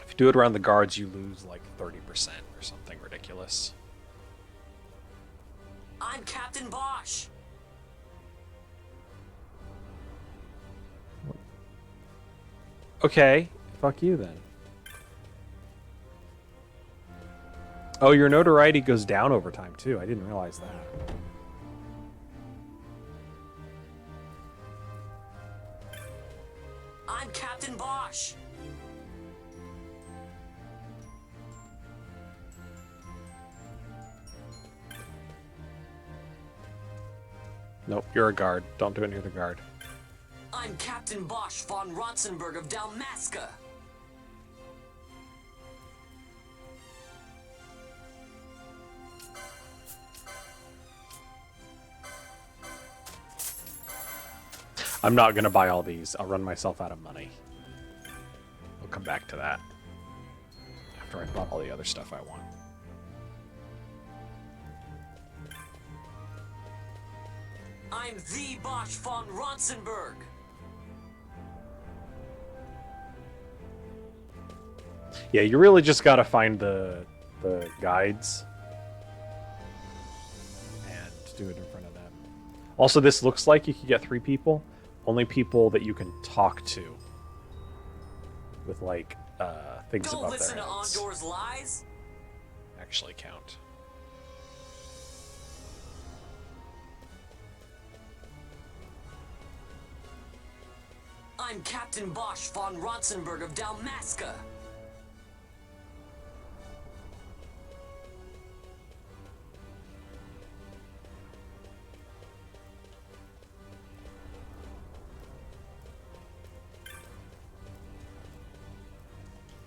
If you do it around the guards, you lose like 30% or something ridiculous. I'm Captain Bosch. Okay, fuck you then. Oh, your notoriety goes down over time too. I didn't realize that. I'm Captain Bosch. Nope, you're a guard. Don't do it near the guard. I'm Captain Bosch von Rotzenburg of Dalmasca. I'm not going to buy all these. I'll run myself out of money. We'll come back to that after I bought all the other stuff I want. I'm the Bosch von Rotzenburg. Yeah, you really just got to find the guides and do it in front of them. Also, this looks like you could get 3 people. Only people that you can talk to with like things Don't above listen their to heads Ondor's lies. actually count. I'm Captain Bosch von Rotzenburg of Dalmasca.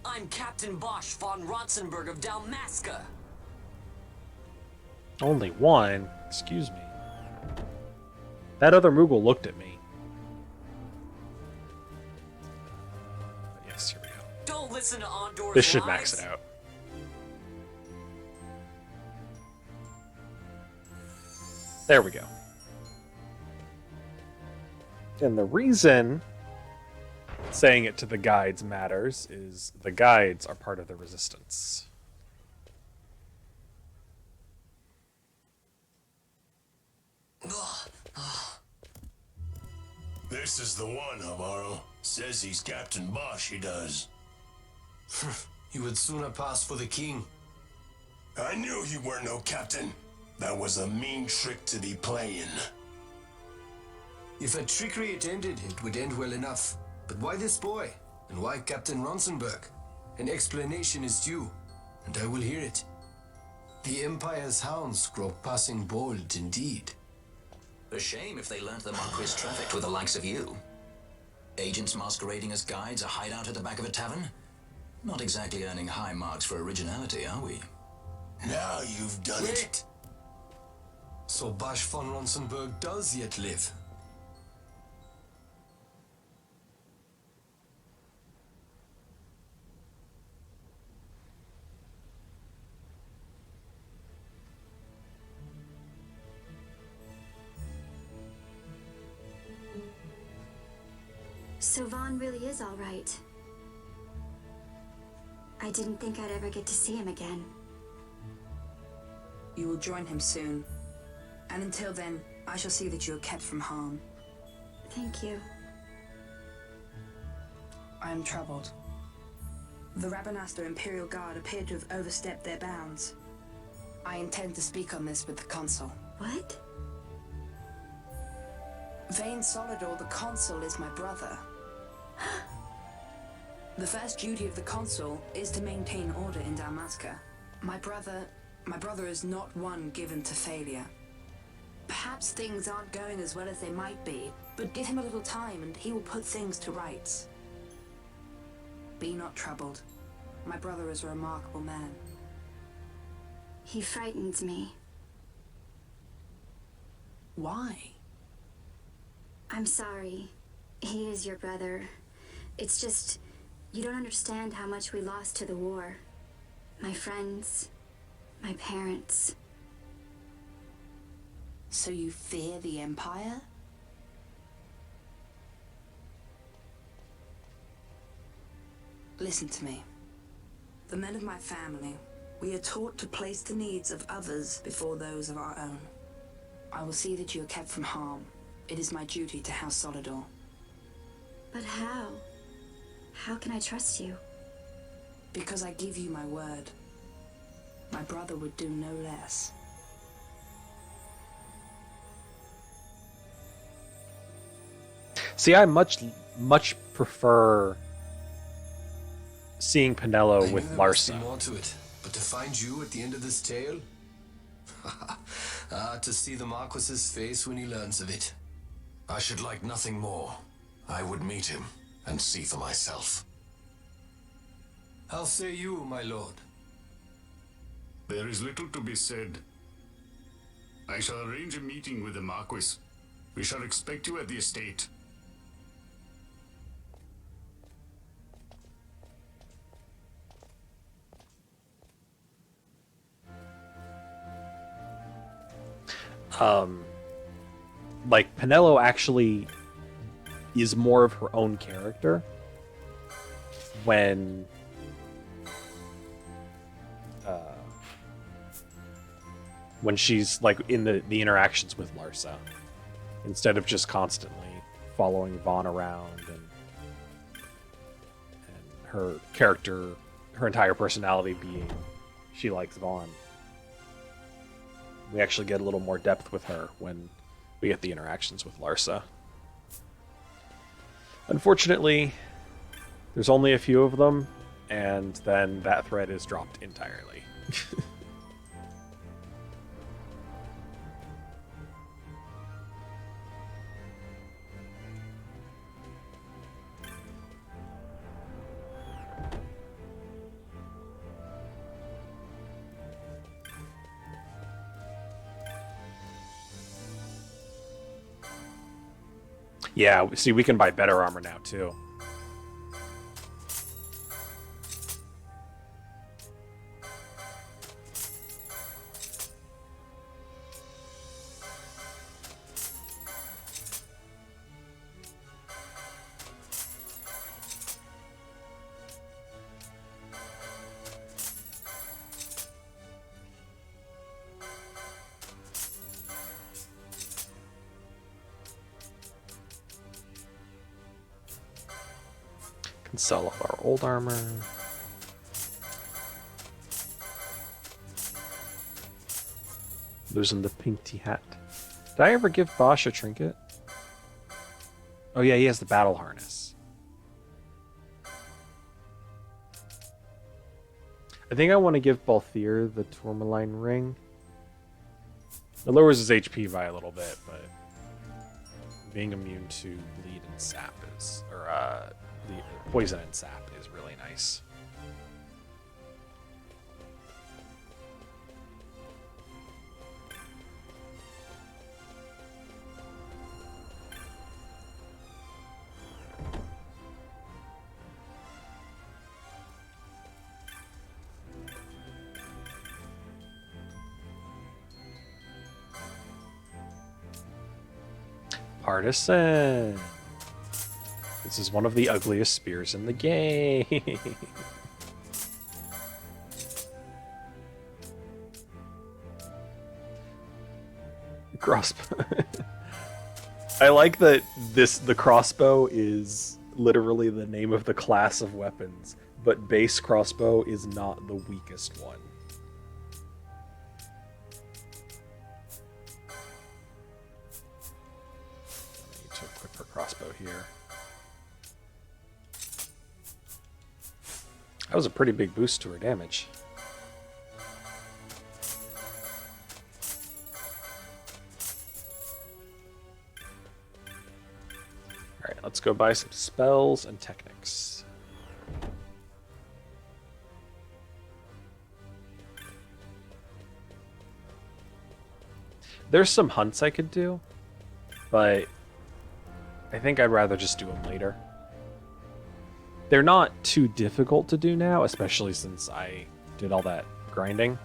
I'm Captain Bosch von Rotzenburg of Dalmasca. Only one? Excuse me. That other Moogle looked at me. But yes, here we go. Don't listen to Ondor's This should lies. max it out. There we go. And the reason saying it to the guides matters is the guides are part of the resistance. This is the one, Amaro. Says he's Captain Bosch, he does. You would sooner pass for the king. I knew you were no captain. That was a mean trick to be playing. If a trickery it ended, it would end well enough. But why this boy? And why Captain Ronsenberg? An explanation is due, and I will hear it. The Empire's hounds grow passing bold indeed. A shame if they learned the Marquis trafficked with the likes of you. Agents masquerading as guides, a hideout at the back of a tavern? Not exactly earning high marks for originality, are we? Now you've done it. Wait! So Bosch von Ronsenberg does yet live. So Vaughn really is all right. I didn't think I'd ever get to see him again. You will join him soon. And until then, I shall see that you are kept from harm. Thank you. I am troubled. The Rabanastre Imperial Guard appear to have overstepped their bounds. I intend to speak on this with the Consul. What? Vane Solidor, the Consul, is my brother. The first duty of the Consul is to maintain order in Dalmasca. My brother is not one given to failure. Perhaps things aren't going as well as they might be, but give him a little time and he will put things to rights. Be not troubled. My brother is a remarkable man. He frightens me. Why? I'm sorry. He is your brother. It's just, you don't understand how much we lost to the war. My friends, my parents. So you fear the Empire? Listen to me. The men of my family, we are taught to place the needs of others before those of our own. I will see that you are kept from harm. It is my duty to House Solidor. But how? How can I trust you? Because I give you my word. My brother would do no less. See, I much prefer seeing Pinello with There must be Larsa. more to it, but to find you at the end of this tale? To see the Marquis's face when he learns of it. I should like nothing more. I would meet him and see for myself. How say you, my lord? There is little to be said. I shall arrange a meeting with the Marquis. We shall expect you at the estate. Like, Penelo actually is more of her own character when she's like in the interactions with Larsa, instead of just constantly following Vaughn around, and her character, her entire personality being she likes Vaughn. We actually get a little more depth with her when we get the interactions with Larsa. Unfortunately, there's only a few of them, and then that thread is dropped entirely. Yeah, see, we can buy better armor now, too. Can sell off our old armor. Losing the pink tea hat. Did I ever give Bosch a trinket? Oh yeah, he has the battle harness. I think I want to give Balthier the tourmaline ring. It lowers his HP by a little bit, but being immune to bleed and sap is, or the poison and sap is really nice. Partisan. This is one of the ugliest spears in the game. Crossbow. I like that the crossbow is literally the name of the class of weapons, but base crossbow is not the weakest one. I need to equip her crossbow here. That was a pretty big boost to her damage. Alright, let's go buy some spells and technics. There's some hunts I could do, but I think I'd rather just do them later. They're not too difficult to do now, especially since I did all that grinding.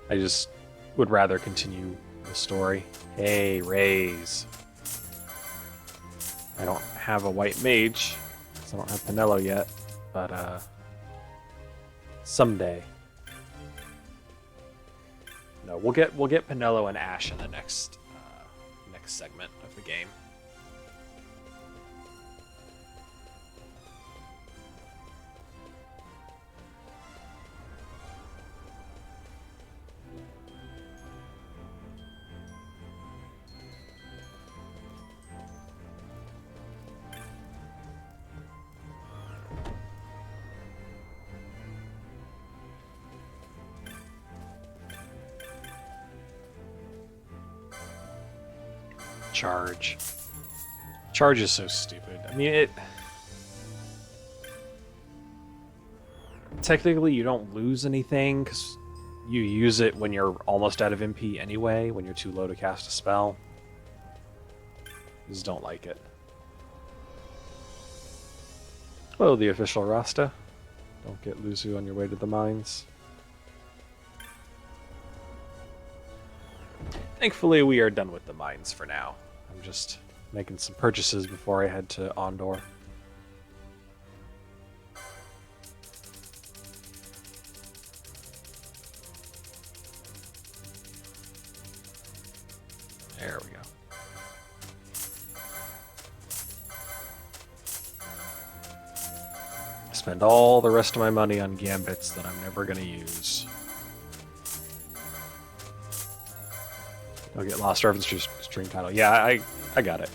I just would rather continue the story. Hey, Raise. I don't have a white mage, because I don't have Penelo yet, but someday. No, we'll get Penelo and Ash in the next segment of the game. charge. Charge is so stupid. I mean, it... Technically, you don't lose anything, because you use it when you're almost out of MP anyway, when you're too low to cast a spell. Just don't like it. Hello, the official Rasta. Don't get Luzu on your way to the mines. Thankfully, we are done with the mines for now. I'm just making some purchases before I head to Ondor. There we go. Spend all the rest of my money on gambits that I'm never going to use. I'll get Lost Reference to stream title. Yeah, I got it.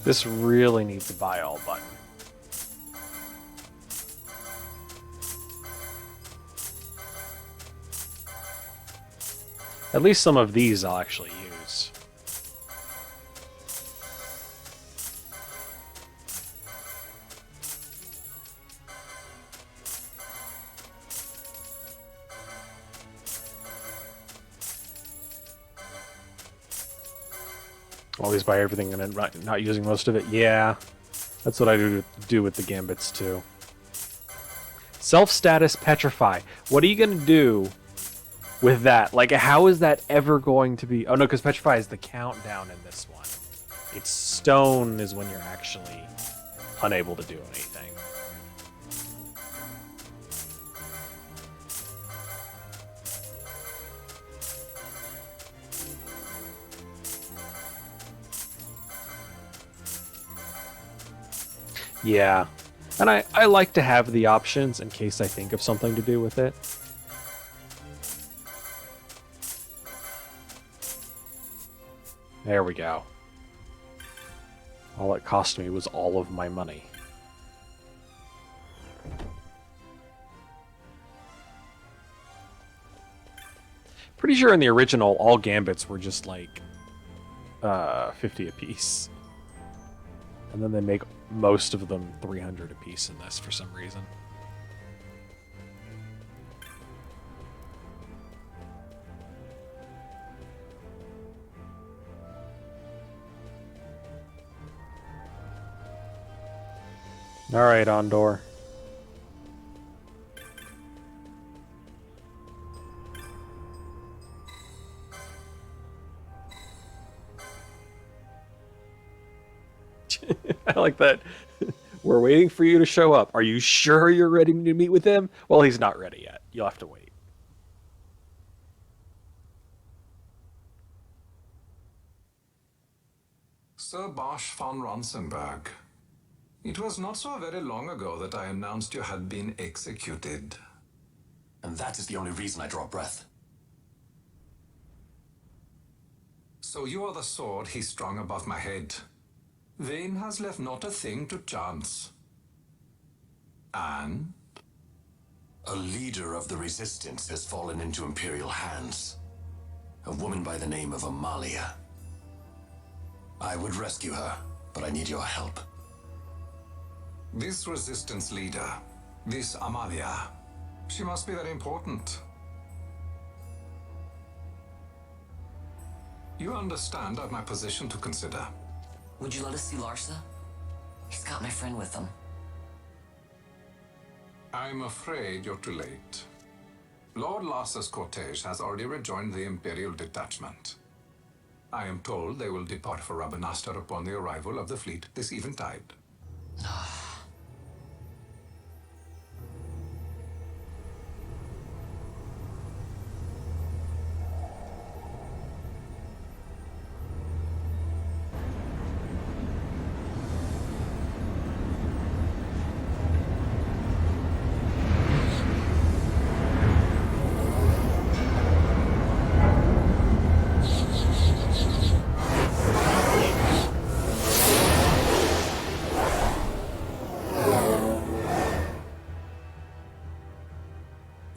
This really needs a buy all button. At least some of these I'll actually use. Always buy everything and then not using most of it. Yeah, that's what I do with the gambits too. Self-status petrify. What are you gonna do with that? Like, how is that ever going to be? Oh no, because petrify is the countdown in this one. It's stone is when you're actually unable to do anything. Yeah, and I like to have the options in case I think of something to do with it. There we go. All it cost me was all of my money. Pretty sure in the original, all gambits were just like 50 apiece. And then they make most of them 300 apiece in this for some reason. All right, Ondor. I like that. We're waiting for you to show up. Are you sure you're ready to meet with him? Well, he's not ready yet. You'll have to wait. Sir Bosch von Ronsenberg, it was not so very long ago that I announced you had been executed. And that is the only reason I draw breath. So you are the sword he strung above my head. Vane has left not a thing to chance. And? A leader of the resistance has fallen into Imperial hands. A woman by the name of Amalia. I would rescue her, but I need your help. This resistance leader, this Amalia, she must be very important. You understand I've my position to consider. Would you let us see Larsa? He's got my friend with him. I'm afraid you're too late. Lord Larsa's cortege has already rejoined the Imperial detachment. I am told they will depart for Rabanastre upon the arrival of the fleet this eventide.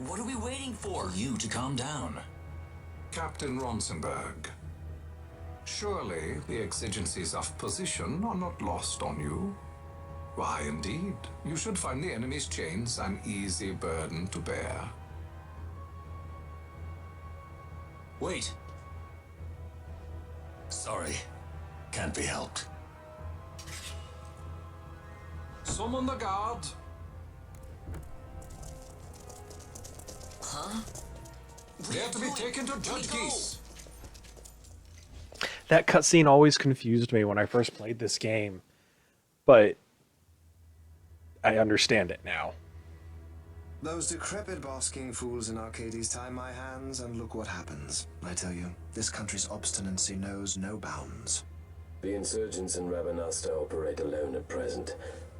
What are we waiting for? For you to calm down. Captain Ronsenberg, surely the exigencies of position are not lost on you. Why, indeed, you should find the enemy's chains an easy burden to bear. Wait. Sorry. Can't be helped. Summon the guard. Huh? They are to be taken to Judge Geese. That cutscene always confused me when I first played this game, but I understand it now. Those decrepit basking fools in Arcades tie my hands, and look what happens. I tell you, this country's obstinacy knows no bounds. The insurgents in Rabanastre operate alone at present.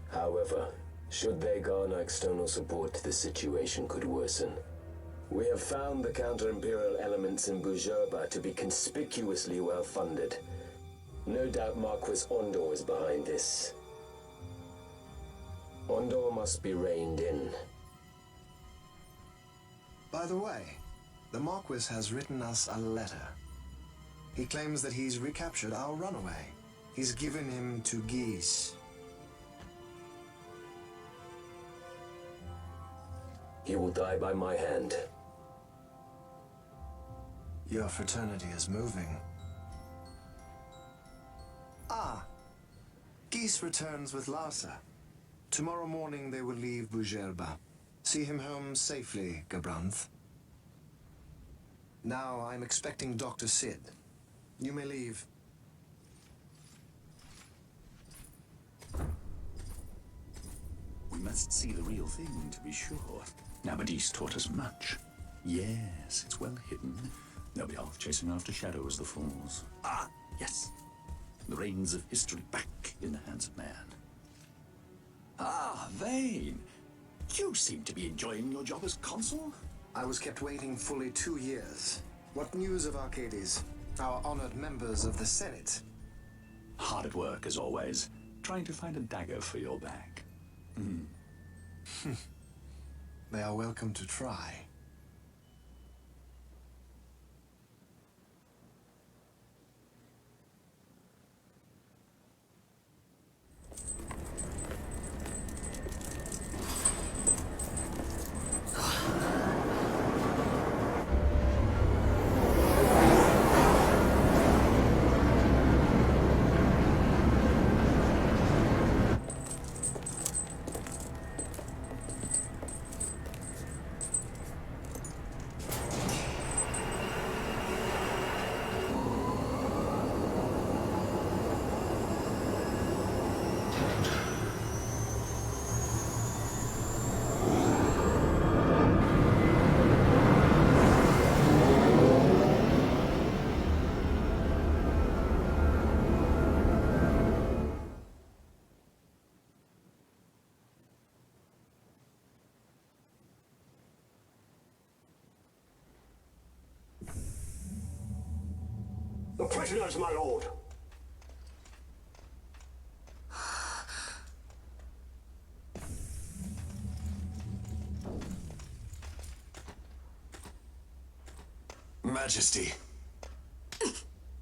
However, should they garner external support, the situation could worsen. We have found the counter-imperial elements in Bujerba to be conspicuously well-funded. No doubt Marquis Ondor is behind this. Ondor must be reined in. By the way, the Marquis has written us a letter. He claims that he's recaptured our runaway. He's given him to Geese. He will die by my hand. Your fraternity is moving. Ah, Geese returns with Larsa. Tomorrow morning they will leave Bujerba. See him home safely, Gabranth. Now I'm expecting Dr. Sid. You may leave. We must see the real thing, to be sure. Nabadis taught us much. Yes, it's well hidden. They'll be off chasing after shadows, the fools. Ah, yes. The reins of history back in the hands of man. Ah, Vane. You seem to be enjoying your job as consul. I was kept waiting fully 2 years. What news of Arcades? Our honored members of the Senate? Hard at work, as always. Trying to find a dagger for your back. They are welcome to try. The prisoners, my lord. Majesty.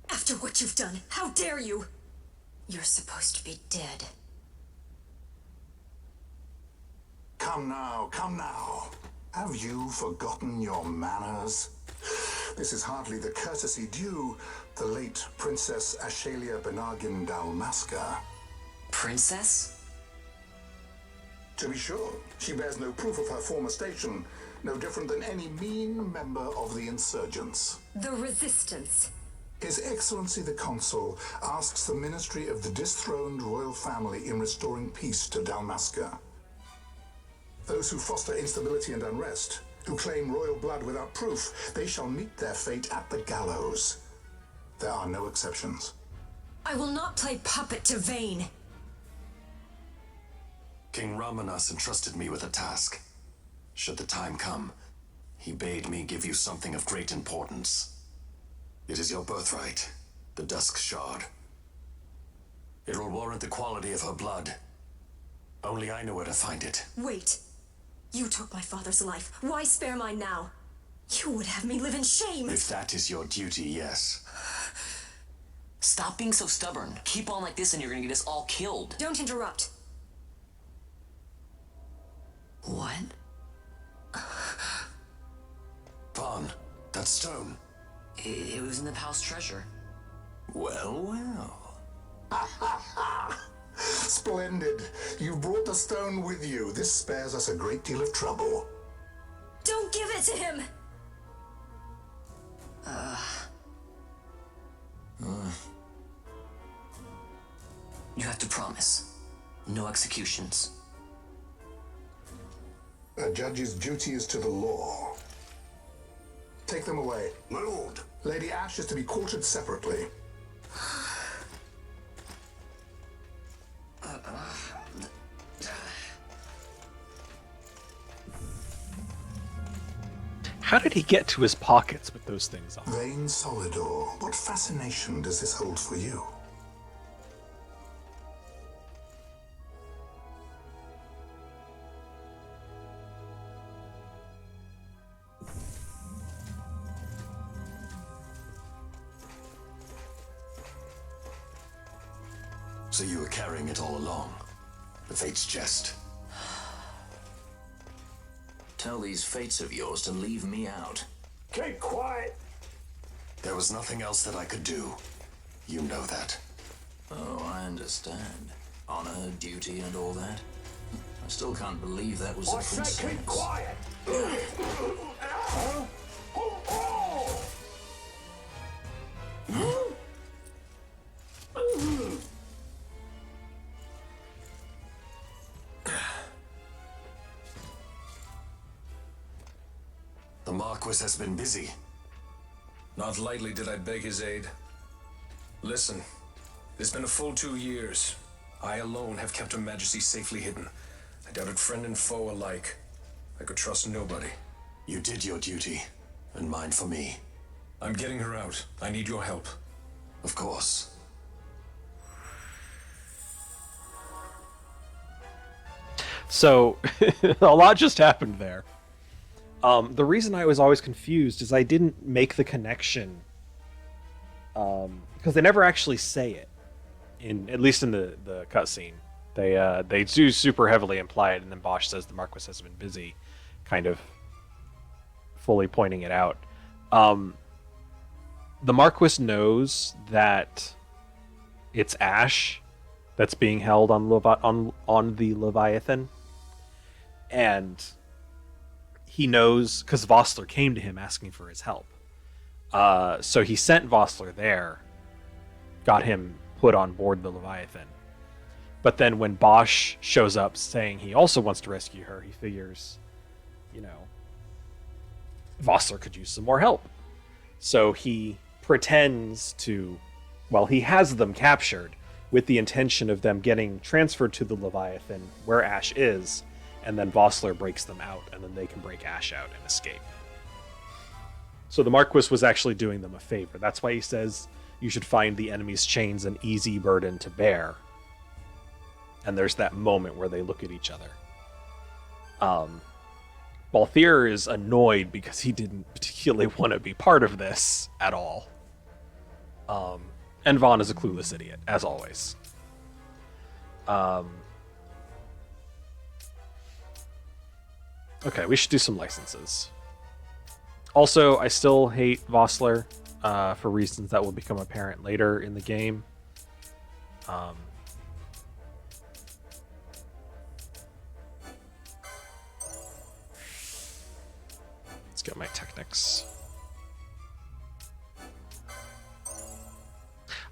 After what you've done, how dare you? You're supposed to be dead. Come now, come now. Have you forgotten your manners? This is hardly the courtesy due the late Princess Ashalia Benargin Dalmasca. Princess? To be sure, she bears no proof of her former station, no different than any mean member of the insurgents. The Resistance. His Excellency the Consul asks the Ministry of the dethroned royal family in restoring peace to Dalmasca. Those who foster instability and unrest, who claim royal blood without proof, they shall meet their fate at the gallows. There are no exceptions. I will not play puppet to Vayne. King Ramanas entrusted me with a task. Should the time come, he bade me give you something of great importance. It is your birthright, the Dusk Shard. It will warrant the quality of her blood. Only I know where to find it. Wait. You took my father's life. Why spare mine now? You would have me live in shame. If that is your duty, yes. Stop being so stubborn. Keep on like this and you're gonna get us all killed. Don't interrupt. What? Vaughn, that stone. It was in the palace treasure. Well, well. Splendid. You've brought the stone with you. This spares us a great deal of trouble. Don't give it to him! You have to promise. No executions. A judge's duty is to the law. Take them away. My lord. Lady Ash is to be quartered separately. How did he get to his pockets with those things on? Vayne Solidor, what fascination does this hold for you? So you were carrying it all along. The Fate's jest. Tell these fates of yours to leave me out. Keep quiet. There was nothing else that I could do. You know that. Oh, I understand. Honor, duty, and all that. I still can't believe that was a I princess. said keep quiet. The Marquis has been busy. Not lightly did I beg his aid. Listen, it's been a full 2 years. I alone have kept Her Majesty safely hidden. I doubted friend and foe alike. I could trust nobody. You did your duty, and mine for me. I'm getting her out. I need your help. Of course. So, a lot just happened there. The reason I was always confused is I didn't make the connection, because they never actually say it, at least in the cutscene. They do super heavily imply it, and then Bosch says the Marquis has been busy, kind of fully pointing it out. The Marquis knows that it's Ash that's being held on the Leviathan, and he knows because Vossler came to him asking for his help. So he sent Vossler there, got him put on board the Leviathan. But then when Bosch shows up saying he also wants to rescue her, he figures, Vossler could use some more help. So he pretends to, he has them captured with the intention of them getting transferred to the Leviathan where Ash is, and then Vossler breaks them out, and then they can break Ash out and escape. So the Marquis was actually doing them a favor. That's why he says you should find the enemy's chains an easy burden to bear. And there's that moment where they look at each other. Balthier is annoyed because he didn't particularly want to be part of this at all. And Vaughn is a clueless idiot, as always. Okay, we should do some licenses. Also, I still hate Vossler for reasons that will become apparent later in the game. Let's get my Technics.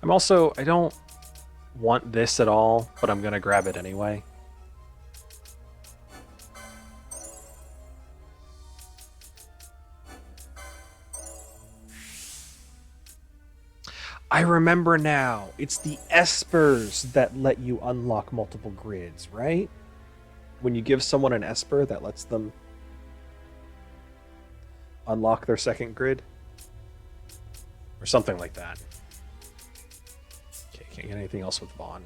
I don't want this at all, but I'm gonna grab it anyway. I remember now. It's the Espers that let you unlock multiple grids, right? When you give someone an Esper, that lets them unlock their second grid. Or something like that. Okay, can't get anything else with Vaughn.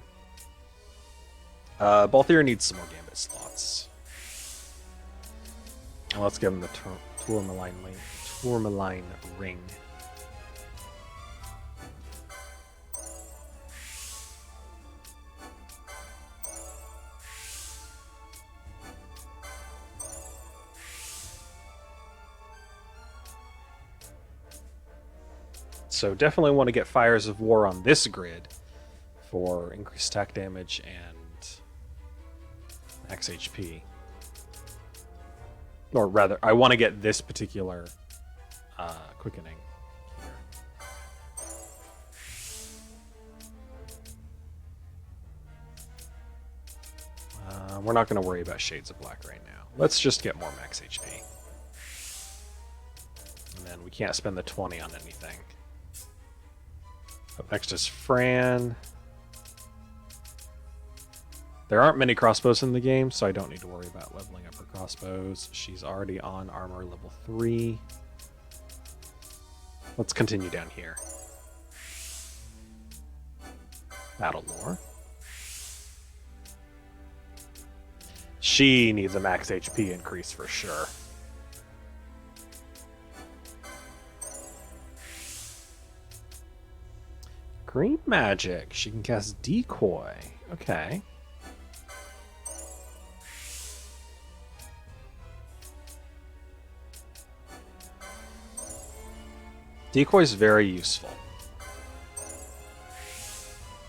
Balthier needs some more Gambit slots. Well, let's give him the Tourmaline ring. So definitely want to get Fires of War on this grid for increased attack damage and max HP. Or rather, I want to get this particular quickening here. We're not going to worry about Shades of Black right now. Let's just get more max HP. And then we can't spend the 20 on anything. Up next is Fran. There aren't many crossbows in the game, so I don't need to worry about leveling up her crossbows. She's already on armor level 3. Let's continue down here. Battle lore. She needs a max HP increase for sure. Green magic. She can cast Decoy. Okay. Decoy is very useful.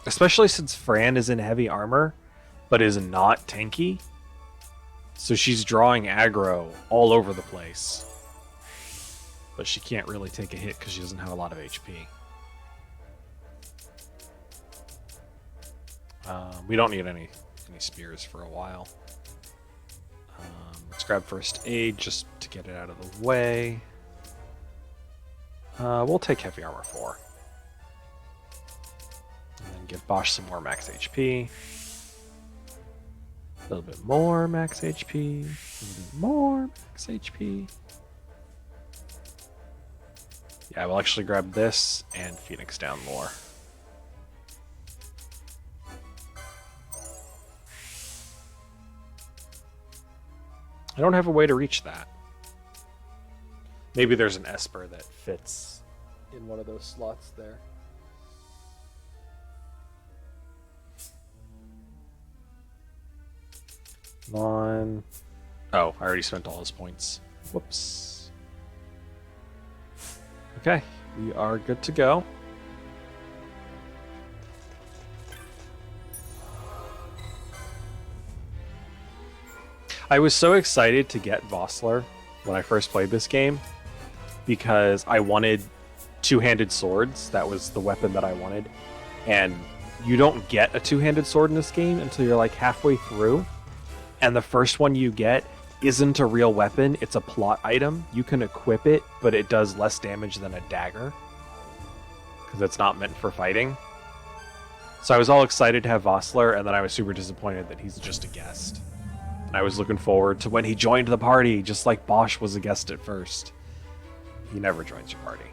Especially since Fran is in heavy armor, but is not tanky. So she's drawing aggro all over the place. But she can't really take a hit because she doesn't have a lot of HP. We don't need any spears for a while. Let's grab first aid just to get it out of the way. We'll take heavy armor 4. And then give Bosch some more max HP. A little bit more max HP. A little bit more max HP. Yeah, we'll actually grab this and Phoenix Down lore. I don't have a way to reach that. Maybe there's an Esper that fits in one of those slots there. On. Oh, I already spent all his points. Whoops. Okay, we are good to go. I was so excited to get Vossler when I first played this game because I wanted two-handed swords. That was the weapon that I wanted. And you don't get a two-handed sword in this game until you're like halfway through. And the first one you get isn't a real weapon. It's a plot item. You can equip it, but it does less damage than a dagger because it's not meant for fighting. So I was all excited to have Vossler, and then I was super disappointed that he's just a guest. I was looking forward to when he joined the party, just like Bosch was a guest at first. He never joins your party.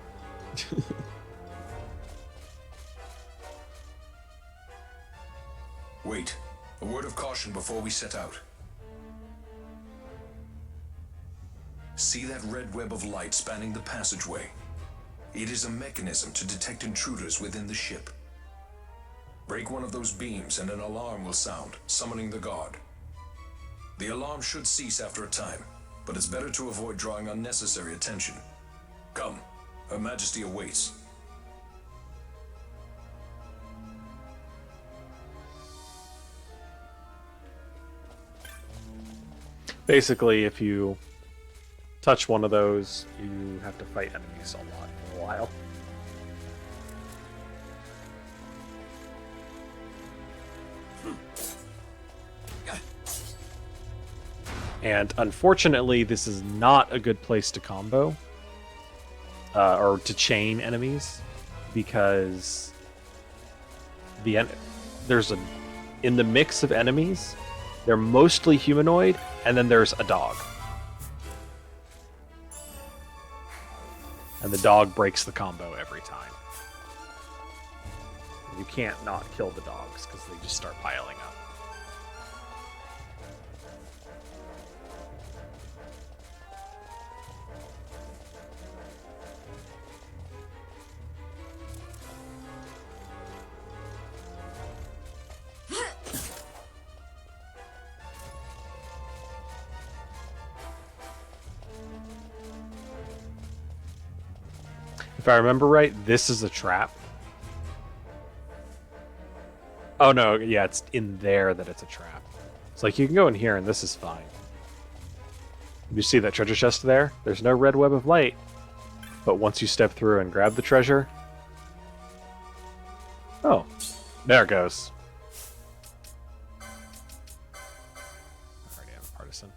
Wait, a word of caution before we set out. See that red web of light spanning the passageway? It is a mechanism to detect intruders within the ship. Break one of those beams and an alarm will sound, summoning the guard. The alarm should cease after a time, but it's better to avoid drawing unnecessary attention. Come, Her Majesty awaits. Basically, if you touch one of those, you have to fight enemies a lot for a while. And unfortunately, this is not a good place to combo or to chain enemies, because there's in the mix of enemies, they're mostly humanoid, and then there's a dog. And the dog breaks the combo every time. You can't not kill the dogs because they just start piling up. If I remember right, this is a trap. Oh no, yeah, it's in there that it's a trap. It's like you can go in here and this is fine. You see that treasure chest there? There's no red web of light. But once you step through and grab the treasure... Oh, there it goes. Already have a partisan.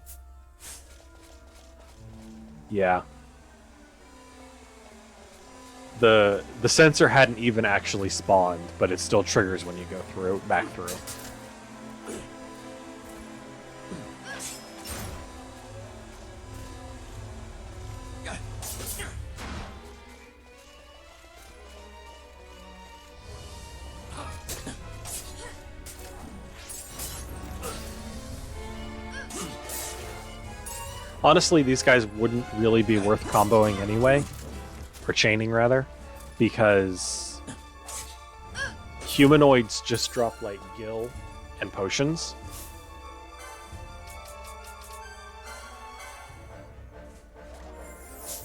Yeah. The sensor hadn't even actually spawned, but it still triggers when you go back through. Honestly, these guys wouldn't really be worth comboing anyway. Or chaining, rather. Because humanoids just drop, like, gil and potions.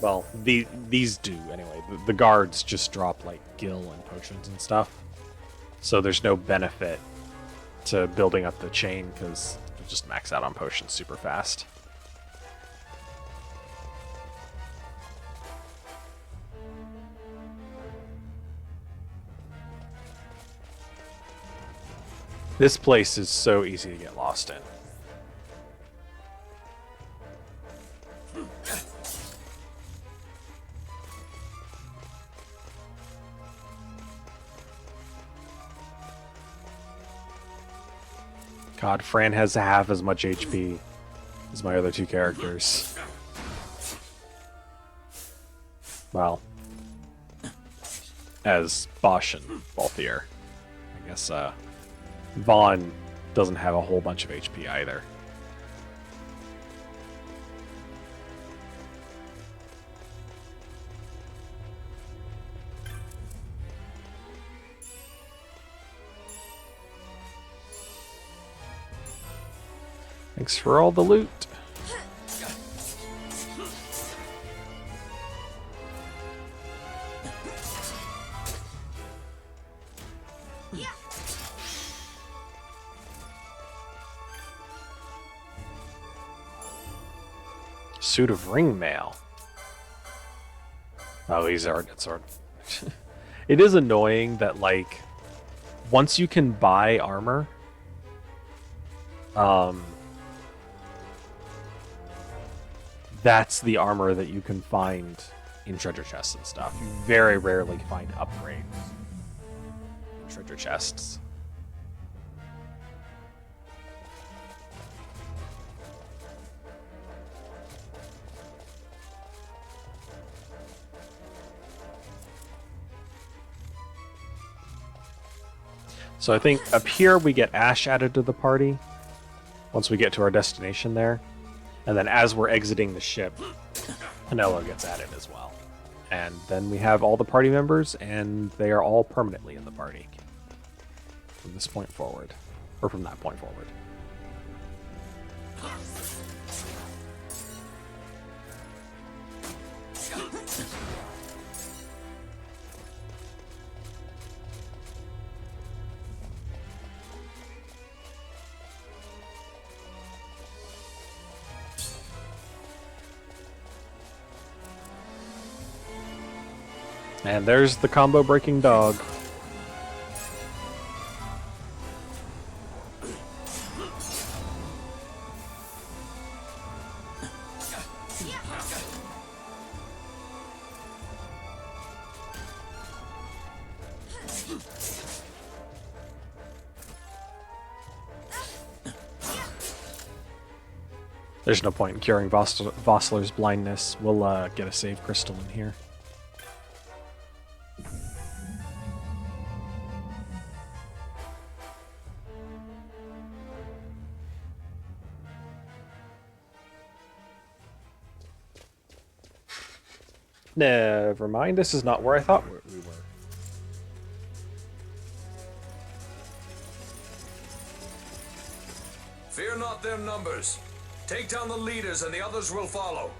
Well, these do, anyway. The guards just drop, like, gil and potions and stuff. So there's no benefit to building up the chain, because you just max out on potions super fast. This place is so easy to get lost in. God, Fran has half as much HP as my other two characters. Well, as Bosch and Balthier. I guess, Vaughn doesn't have a whole bunch of HP either. Thanks for all the loot. Suit of ring mail. Oh, he's already got sword. It is annoying that, like, once you can buy armor, that's the armor that you can find in treasure chests and stuff. You very rarely find upgrades in treasure chests. So I think up here we get Ash added to the party once we get to our destination there. And then as we're exiting the ship, Penelo gets added as well. And then we have all the party members, and they are all permanently in the party from this point forward. Or from that point forward. And there's the combo breaking dog. There's no point in curing Vossler's blindness. We'll get a save crystal in here. Never mind, this is not where I thought we were. Fear not their numbers. Take down the leaders and the others will follow.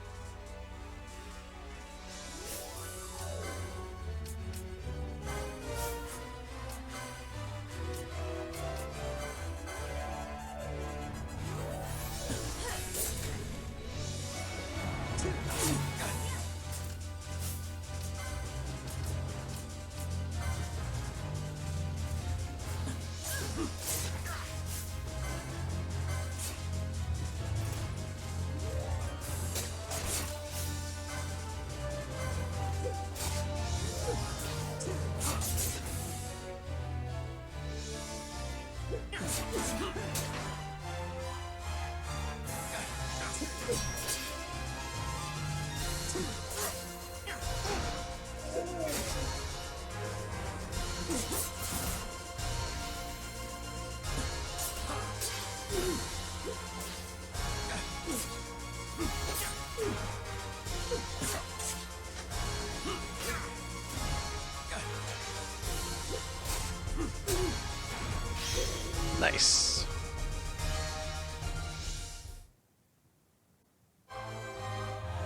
Nice.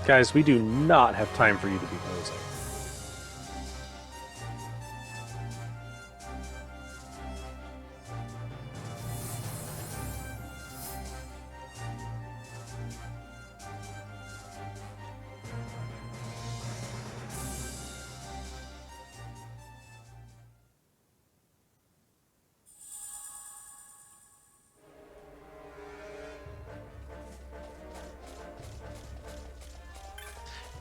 Guys, we do not have time for you to be posing.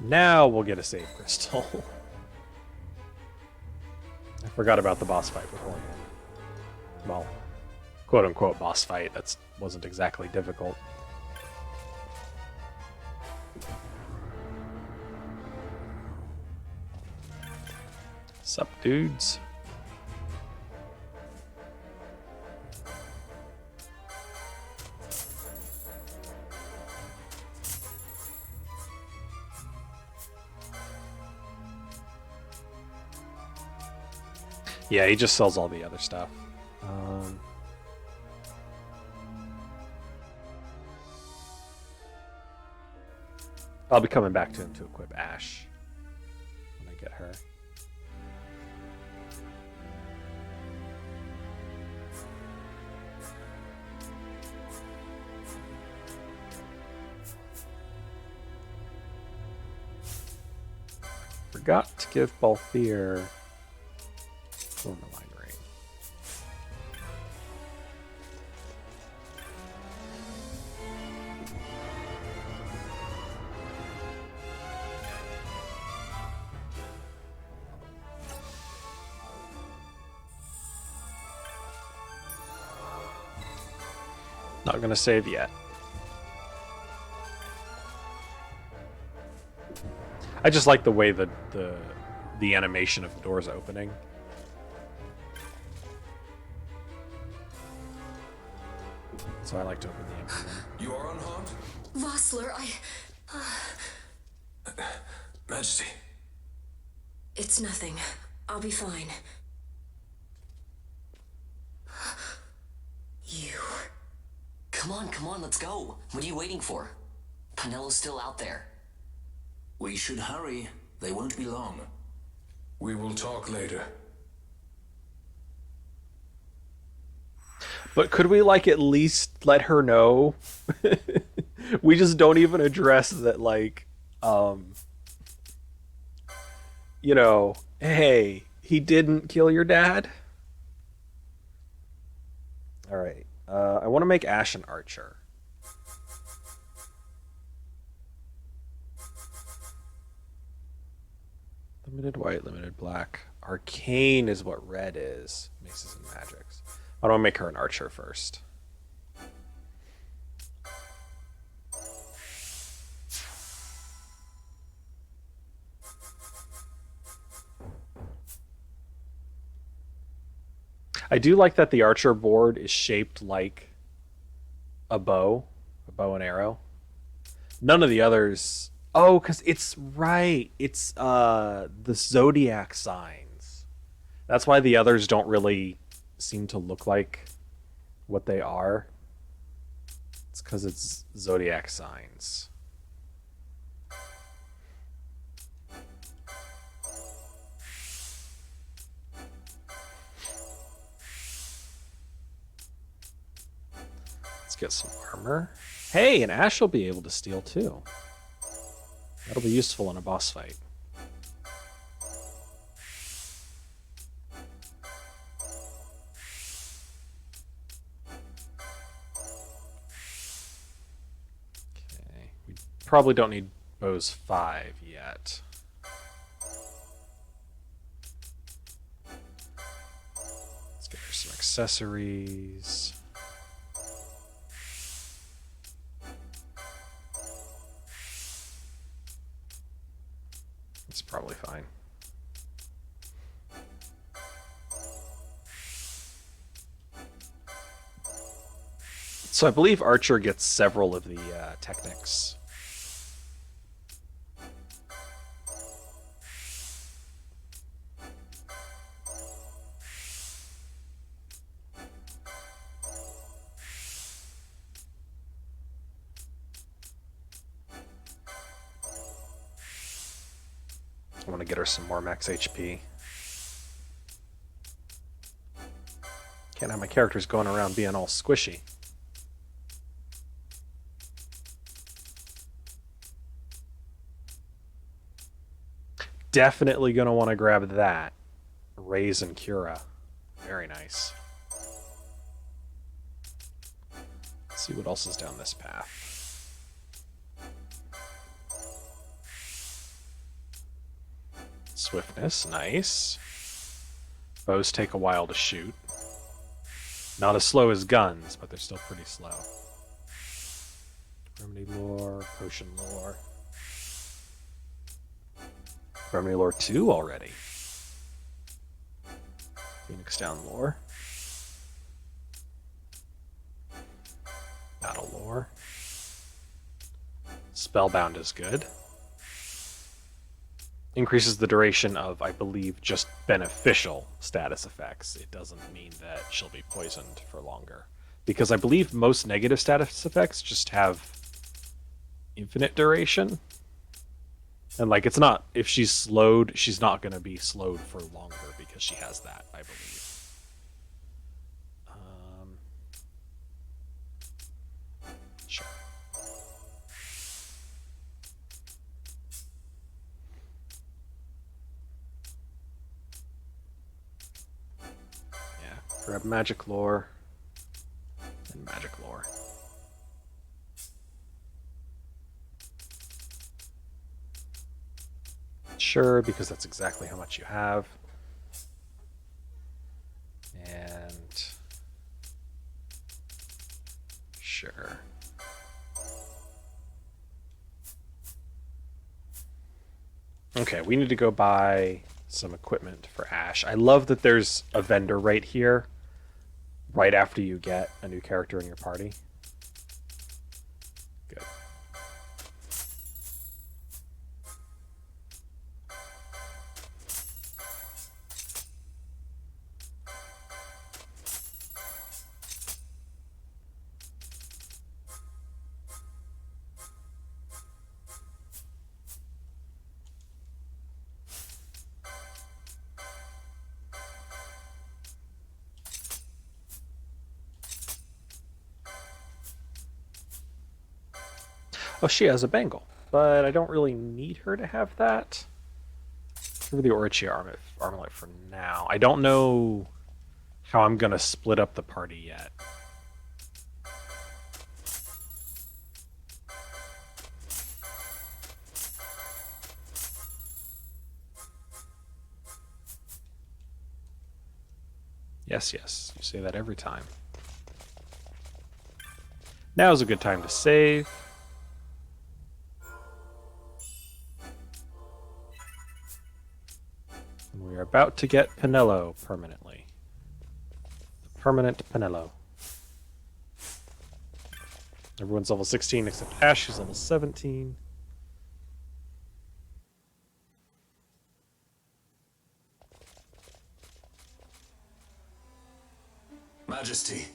Now we'll get a save crystal. I forgot about the boss fight beforehand. Well, quote-unquote boss fight. That wasn't exactly difficult. Sup, dudes? Yeah, he just sells all the other stuff. I'll be coming back to him to equip Ash when I get her. Forgot to give Balthier Tourmaline ring. Not gonna save yet. I just like the way that the animation of the doors opening. So I like to open the empty one. You are unharmed? Vossler, Majesty. It's nothing. I'll be fine. You. Come on, let's go. What are you waiting for? Panelo's still out there. We should hurry. They won't be long. We will talk later. But could we, like, at least let her know? We just don't even address that, like, you know, Hey, he didn't kill your dad? Alright. I want to make Ash an archer. Limited white, limited black. Arcane is what red is. Maces and magics. I want to make her an archer first. I do like that the archer board is shaped like a bow and arrow. None of the others. Oh, because it's right. It's the zodiac signs. That's why the others don't really seem to look like what they are. It's because it's zodiac signs. Let's get some armor. Hey, and Ash will be able to steal too. That'll be useful in a boss fight. Okay, we probably don't need bows 5 yet. Let's get her some accessories. It's probably fine. So I believe Archer gets several of the techniques. I want to get her some more max HP. Can't have my characters going around being all squishy. Definitely going to want to grab that. Raise and Cura. Very nice. Let's see what else is down this path. Swiftness, nice. Bows take a while to shoot. Not as slow as guns, but they're still pretty slow. Remedy lore, potion lore. Remedy lore 2 already. Phoenix down lore. Battle lore. Spellbound is good. Increases the duration of, I believe, just beneficial status effects. It doesn't mean that she'll be poisoned for longer. Because I believe most negative status effects just have infinite duration. And, like, it's not... If she's slowed, she's not going to be slowed for longer because she has that, I believe. Sure. Grab magic lore and magic lore. Sure, because that's exactly how much you have. And sure. Okay, we need to go buy some equipment for Ash. I love that there's a vendor right here, right after you get a new character in your party. Good. Oh, she has a bangle, but I don't really need her to have that. go for the Orochi armlet for now. I don't know how I'm gonna split up the party yet. Yes, yes. You say that every time. Now's a good time to save. And we are about to get Pinello permanently. Permanent Pinello. Everyone's level 16 except Ash, who's level 17. Majesty,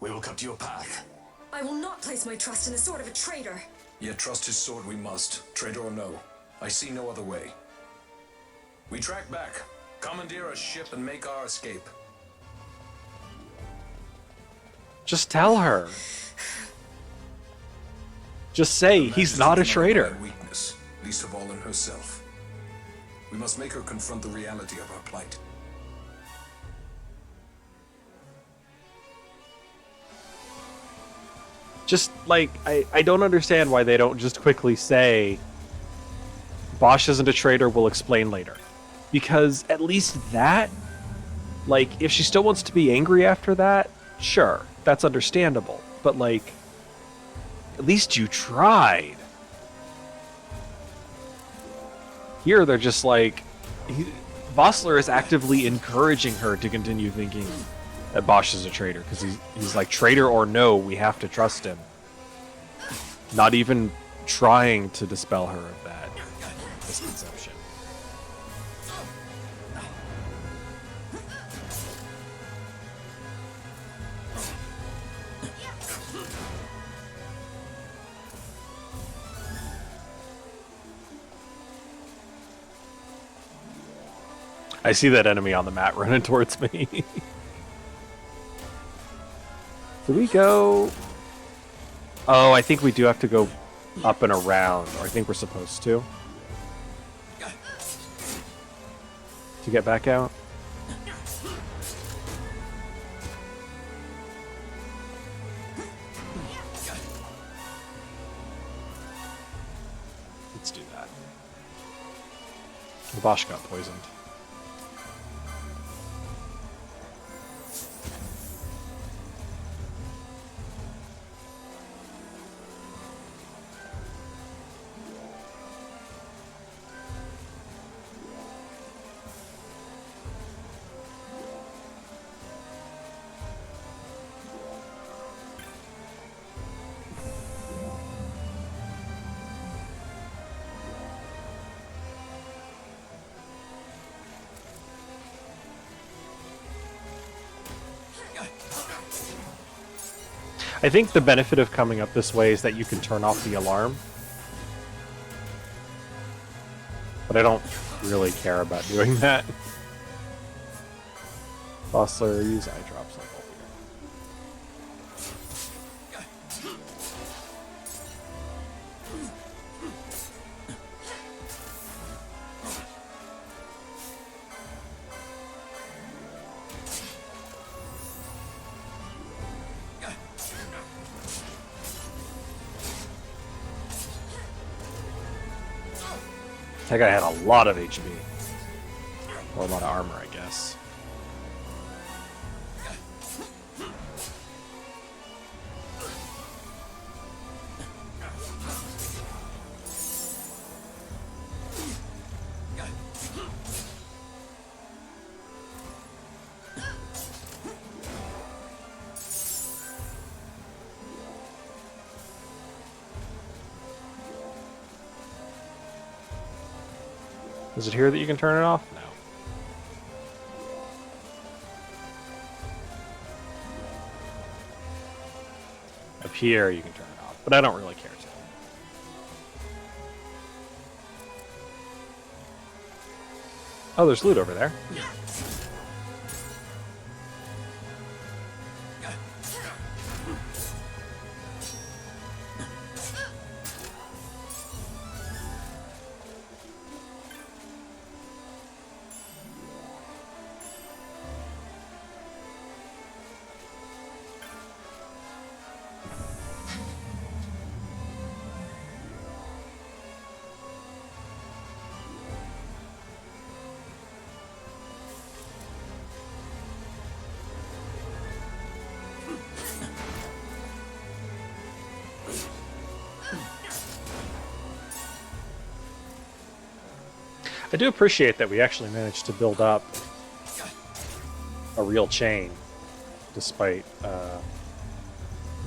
we will cut your path. I will not place my trust in the sword of a traitor. Yet trust his sword we must, traitor or no. I see no other way. We track back, commandeer a ship, and make our escape. Just tell her. Just say he's not a traitor. Weakness, least of all in herself. We must make her confront the reality of our plight. Just, like, I don't understand why they don't just quickly say, Bosch isn't a traitor, we'll explain later. Because at least that, like, if she still wants to be angry after that, sure, that's understandable. But, like, at least you tried. Here, they're just like, Vossler is actively encouraging her to continue thinking that Bosch is a traitor, because he's like, traitor or no, we have to trust him. Not even trying to dispel her of that misconception. I see that enemy on the mat running towards me. Do we go... Oh, I think we do have to go up and around, or I think we're supposed to get back out. Let's do that. The Bosch got poisoned. I think the benefit of coming up this way is that you can turn off the alarm. But I don't really care about doing that. Vossler, use eye drops like all That guy had a lot of HP. Or a lot of armor, I guess. Is it here that you can turn it off? No. Up here you can turn it off, but I don't really care to. Oh, there's loot over there. I do appreciate that we actually managed to build up a real chain, despite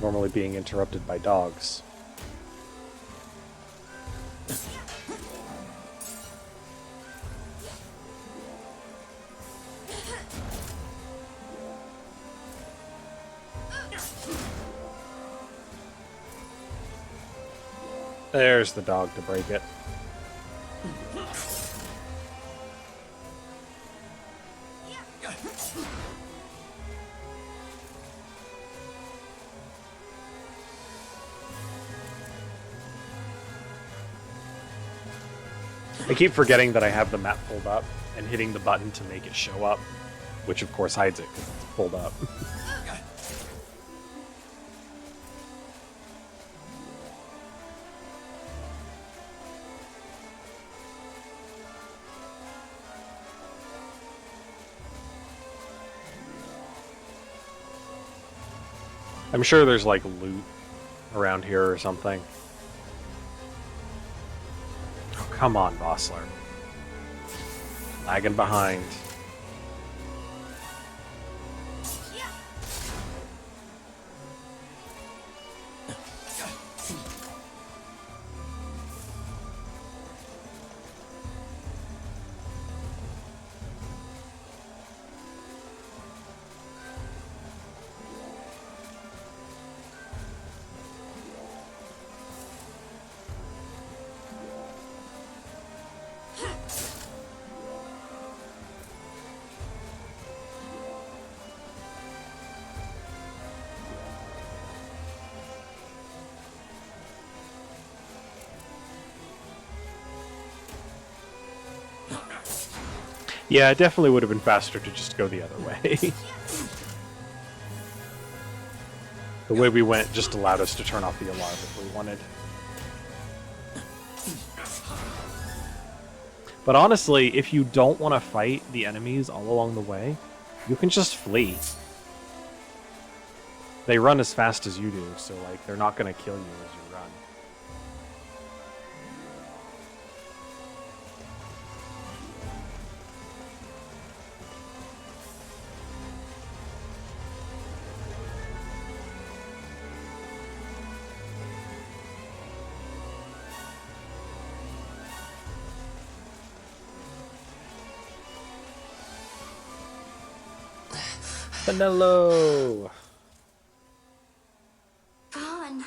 normally being interrupted by dogs. There's the dog to break it. I keep forgetting that I have the map pulled up and hitting the button to make it show up, which of course hides it because it's pulled up. I'm sure there's like loot around here or something. Oh, come on, Bossler. Lagging behind. Yeah, it definitely would have been faster to just go the other way. The way we went just allowed us to turn off the alarm if we wanted. But honestly, if you don't want to fight the enemies all along the way, you can just flee. They run as fast as you do, so like they're not going to kill you as you run. Vanillo! Vaughn.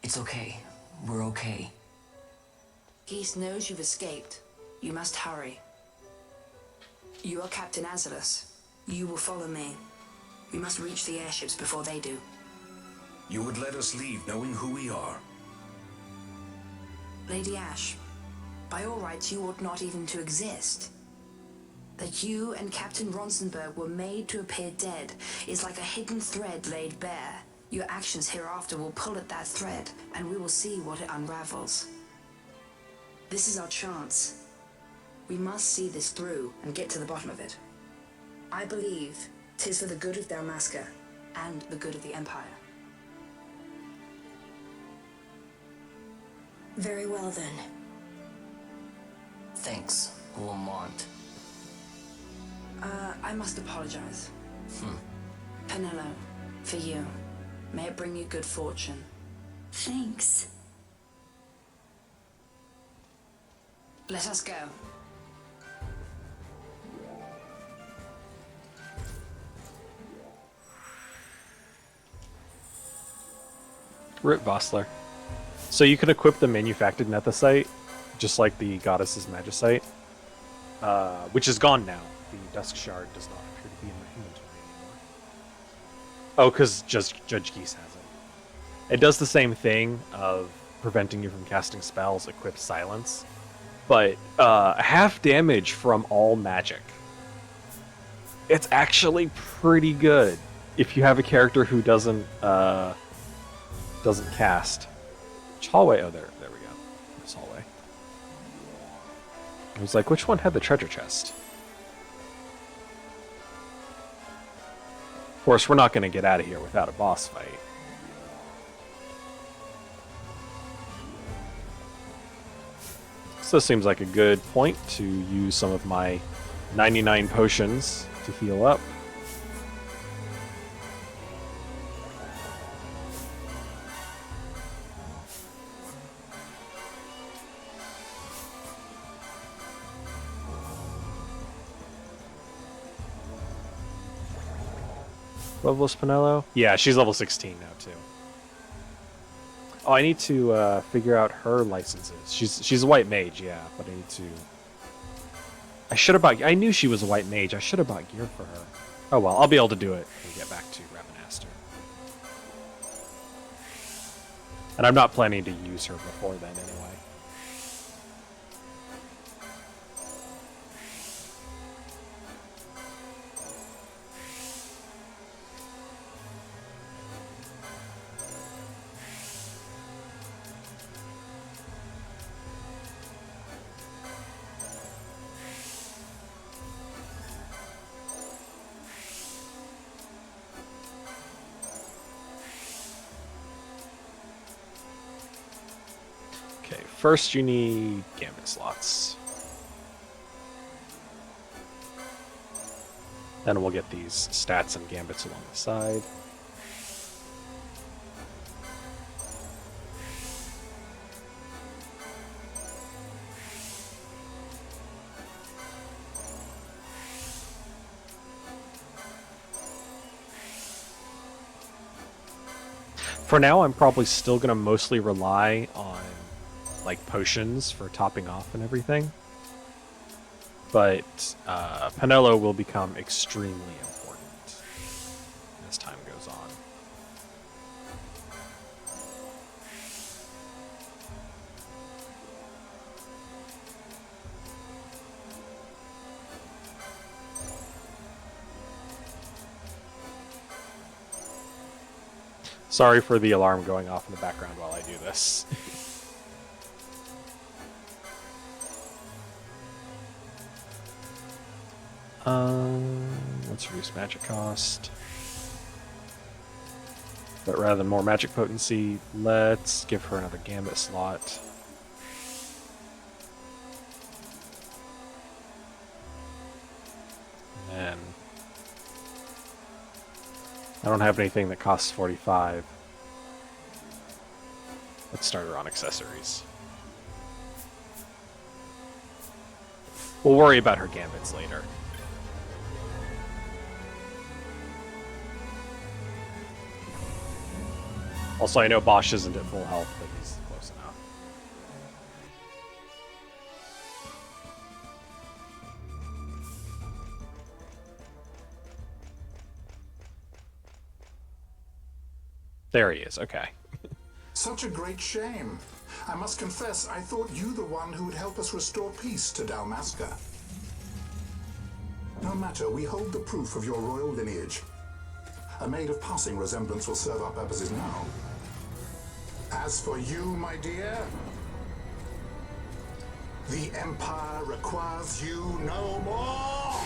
It's okay. We're okay. Geese knows you've escaped. You must hurry. You are Captain Azalus. You will follow me. We must reach the airships before they do. You would let us leave knowing who we are. Lady Ash, by all rights you ought not even to exist. That you and Captain Ronsenberg were made to appear dead is like a hidden thread laid bare. Your actions hereafter will pull at that thread, and we will see what it unravels. This is our chance. We must see this through and get to the bottom of it. I believe 'tis for the good of Dalmasca and the good of the Empire. Very well then. Thanks, Lamont. I must apologize. Penello, for you. May it bring you good fortune. Thanks. Let us go. Rip Vossler. So you can equip the manufactured nethicite, just like the goddess's magicite, which is gone now. The Dusk Shard does not appear to be in my inventory anymore. Oh, because Judge Geese has it. It does the same thing of preventing you from casting spells, equip silence, but half damage from all magic. It's actually pretty good if you have a character who doesn't cast. Which hallway? Oh, there we go. This hallway. I was like, which one had the treasure chest? Of course, we're not going to get out of here without a boss fight. So this seems like a good point to use some of my 99 potions to heal up. Level is Pinello? Yeah, she's level 16 now too. Oh, I need to figure out her licenses. She's a white mage, yeah, but I need to. I should have bought. I knew she was a white mage. I should have bought gear for her. Oh well, I'll be able to do it when we get back to Ravenaster. And I'm not planning to use her before then anyway. Okay, first you need gambit slots. Then we'll get these stats and gambits along the side. For now, I'm probably still going to mostly rely on like potions for topping off and everything. But Pinello will become extremely important as time goes on. Sorry for the alarm going off in the background while I do this. Let's reduce magic cost. But rather than more magic potency, let's give her another gambit slot. And I don't have anything that costs 45. Let's start her on accessories. We'll worry about her gambits later. Also, I know Bosch isn't at full health, but he's close enough. There he is, okay. Such a great shame. I must confess, I thought you the one who would help us restore peace to Dalmasca. No matter, we hold the proof of your royal lineage. A maid of passing resemblance will serve our purposes now. As for you, my dear, the Empire requires you no more!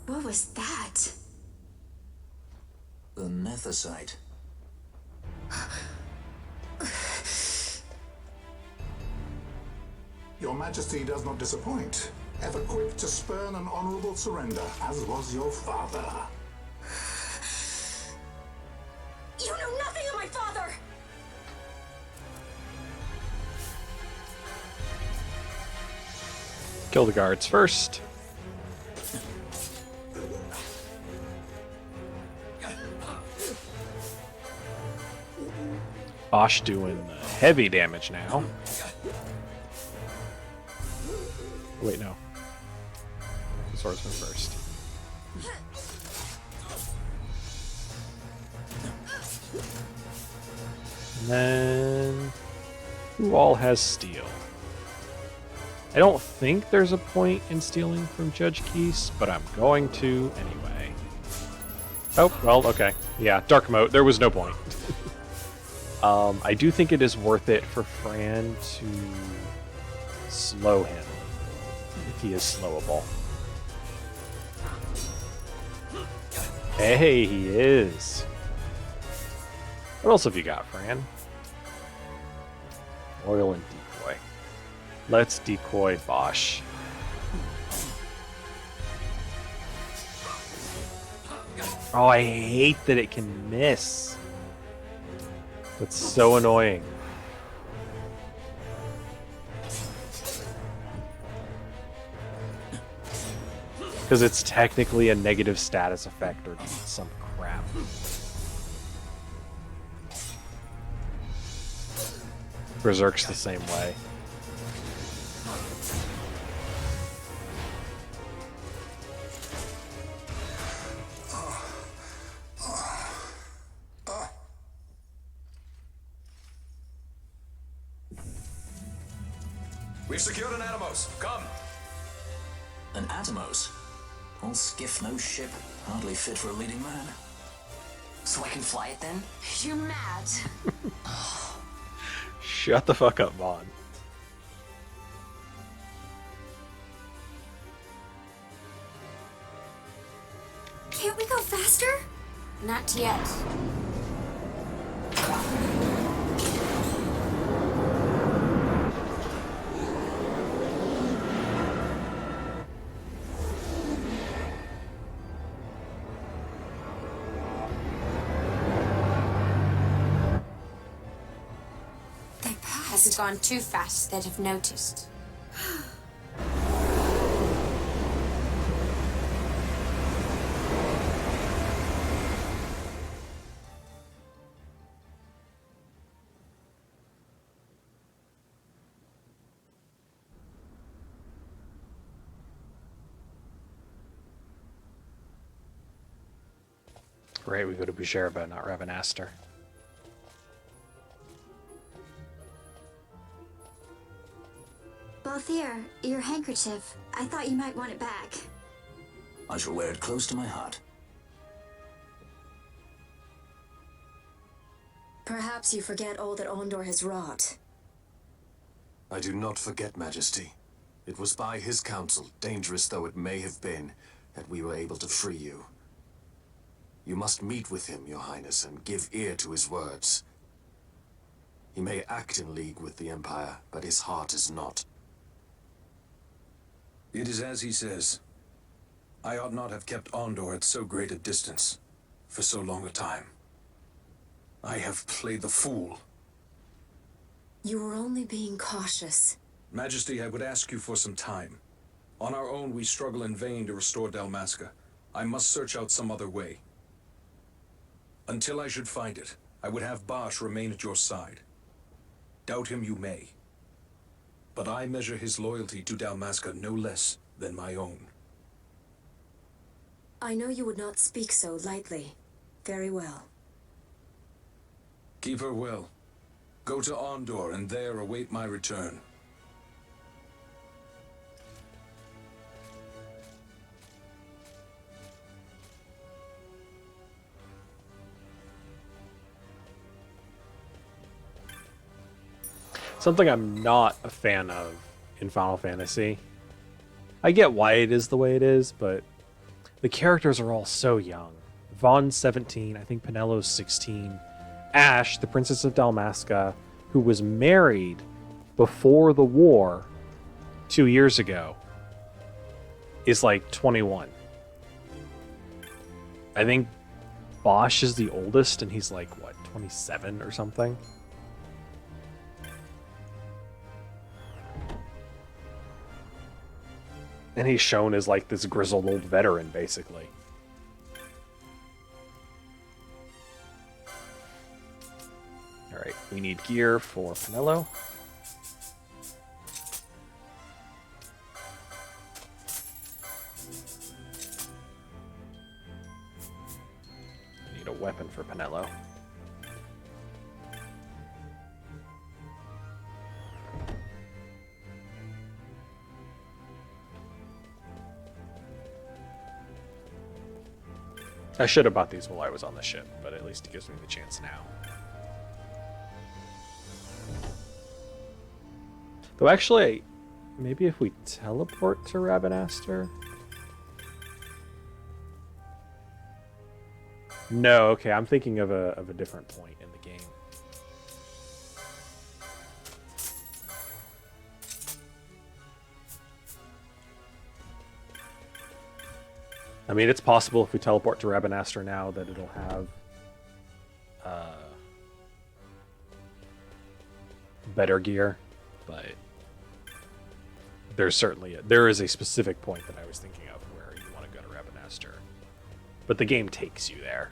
What was that? The Nethicite. Your Majesty does not disappoint. Ever quick to spurn an honorable surrender, as was your father. You know nothing of my father! Kill the guards first. Bosch doing heavy damage now. Wait, no. The swordsman first. And then who all has steel? I don't think there's a point in stealing from Judge Keese, but I'm going to anyway. Oh, well, okay. Yeah, dark mode. There was no point. I do think it is worth it for Fran to slow him, if he is slowable. Hey, he is. What else have you got, Fran? Loyal and decoy. Let's decoy Bosch. Oh, I hate that it can miss. That's so annoying. Because it's technically a negative status effect or some crap. Berserk's the same way. We've secured an Atomos. Come. An Atomos? All skiff, no ship. Hardly fit for a leading man. So I can fly it then? You're mad. Shut the fuck up, Vaughn. Can't we go faster? Not yet. Hasn't gone too fast that I've noticed. Great, we go to Bujerba, not Ravenaster. Balthier, your handkerchief. I thought you might want it back. I shall wear it close to my heart. Perhaps you forget all that Ondor has wrought. I do not forget, Majesty. It was by his counsel, dangerous though it may have been, that we were able to free you. You must meet with him, Your Highness, and give ear to his words. He may act in league with the Empire, but his heart is not. It is as he says. I ought not have kept Ondor at so great a distance for so long a time. I have played the fool. You were only being cautious. Majesty, I would ask you for some time. On our own, we struggle in vain to restore Dalmasca. I must search out some other way. Until I should find it, I would have Bosch remain at your side. Doubt him you may. But I measure his loyalty to Dalmasca no less than my own. I know you would not speak so lightly. Very well. Keep her well. Go to Ondor and there await my return. Something I'm not a fan of in Final Fantasy. I get why it is the way it is, but the characters are all so young. Vaughn's 17, I think Penello's 16. Ash, the Princess of Dalmasca, who was married before the war 2 years ago, is like 21. I think Bosch is the oldest, and he's like, what, 27 or something? And he's shown as like this grizzled old veteran, basically. Alright, we need gear for Penello. Need a weapon for Penello. I should have bought these while I was on the ship, but at least it gives me the chance now. Though actually, maybe if we teleport to Ravenaster? No, okay, I'm thinking of a different point in the game. I mean, it's possible if we teleport to Rabanastre now that it'll have better gear, but there is a specific point that I was thinking of where you want to go to Rabanastre, but the game takes you there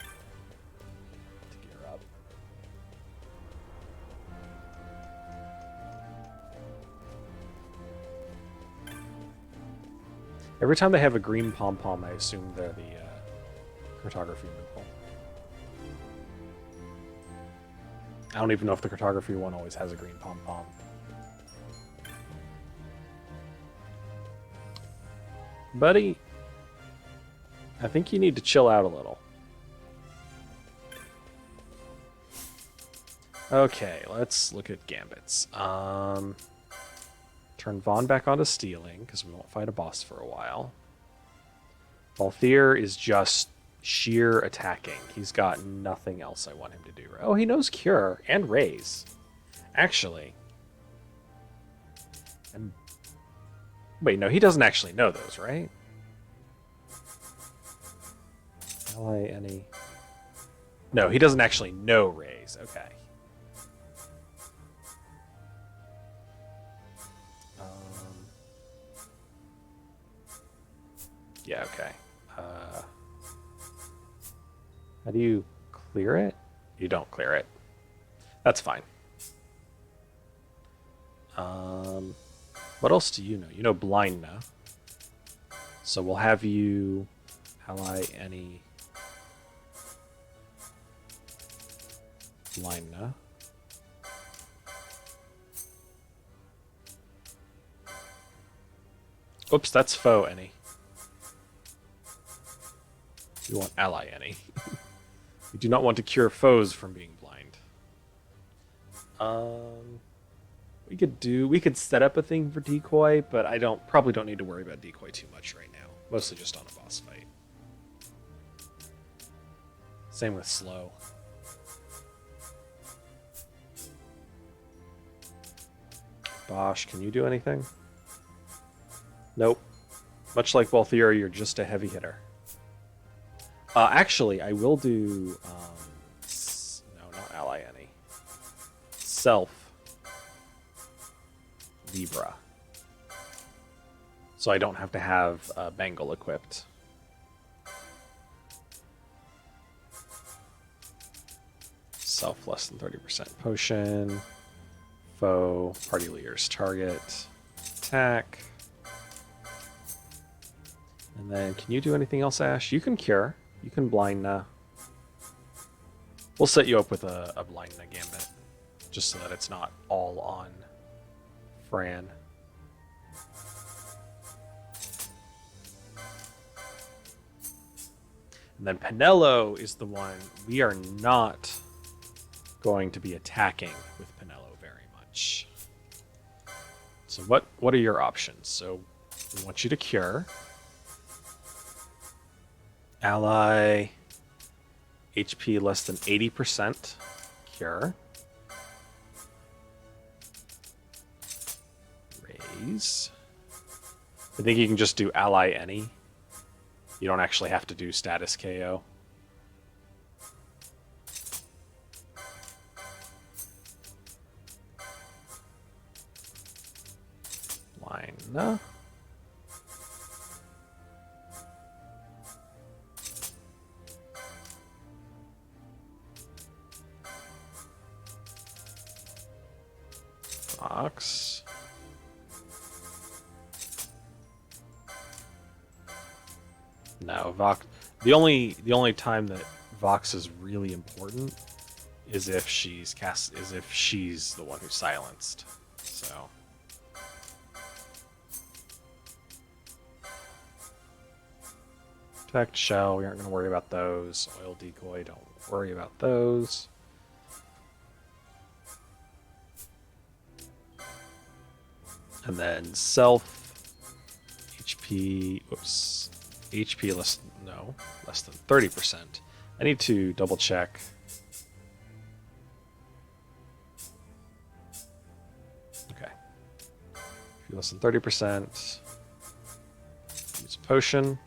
to gear up. Every time they have a green pom-pom, I assume they're the cartography loophole. I don't even know if the cartography one always has a green pom-pom. Buddy, I think you need to chill out a little. Okay, let's look at gambits. Turn Vaughn back onto stealing, because we won't fight a boss for a while. Balthier is just sheer attacking. He's got nothing else I want him to do. Oh, he knows Cure and Raise. Actually. Wait, no, he doesn't actually know those, right? Ally any... No, he doesn't actually know Raise. Okay. Yeah, okay. How do you clear it? You don't clear it. That's fine. What else do you know? You know Blindna. So we'll have you ally any Blindna. Oops, that's foe any. You want ally any. You do not want to cure foes from being blind. We could set up a thing for decoy, but I probably don't need to worry about decoy too much right now. Mostly just on a boss fight. Same with slow. Bosch, can you do anything? Nope. Much like Balthier, you're just a heavy hitter. Actually, I will do... no, not ally any. Self. Libra. So I don't have to have Bangle equipped. Self less than 30% potion. Foe. Party leader's target. Attack. And then, can you do anything else, Ash? You can cure. You can Blindna. We'll set you up with a Blindna gambit, just so that it's not all on Fran. And then Pinello is the one we are not going to be attacking with Pinello very much. So what are your options? So we want you to cure. Ally HP less than 80% cure. Raise. I think you can just do ally any. You don't actually have to do status KO. Line. Vox. No, Vox. The only time that Vox is really important is if she's the one who's silenced. So protect shell, we aren't going to worry about those. Oil decoy, don't worry about those. And then self HP, whoops, HP less than 30%. I need to double check. Okay. HP less than 30%. Use a potion.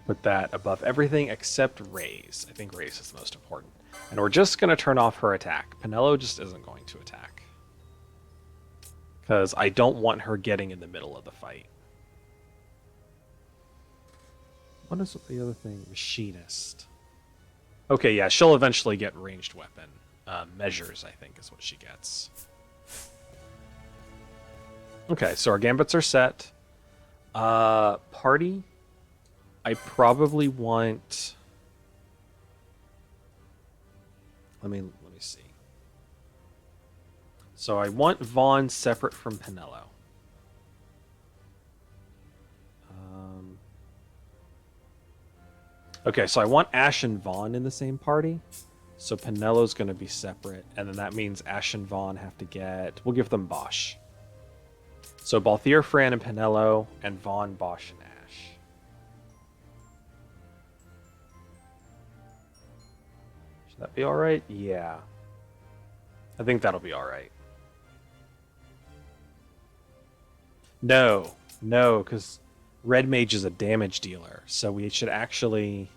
Put that above everything except Ray's. I think Ray's is the most important. And we're just going to turn off her attack. Penelo just isn't going to attack. Because I don't want her getting in the middle of the fight. What is the other thing? Machinist. Okay, yeah, she'll eventually get ranged weapon. Measures, I think, is what she gets. Okay, so our gambits are set. Party. I probably want... Let me see. So I want Vaughn separate from Penelo. Okay, so I want Ash and Vaughn in the same party. So Penelo's going to be separate, and then that means Ash and Vaughn have to get... We'll give them Bosch. So Balthier, Fran, and Penelo, and Vaughn, Bosch, and Ash. Should that be alright? Yeah. I think that'll be alright. No, because Red Mage is a damage dealer, so we should actually...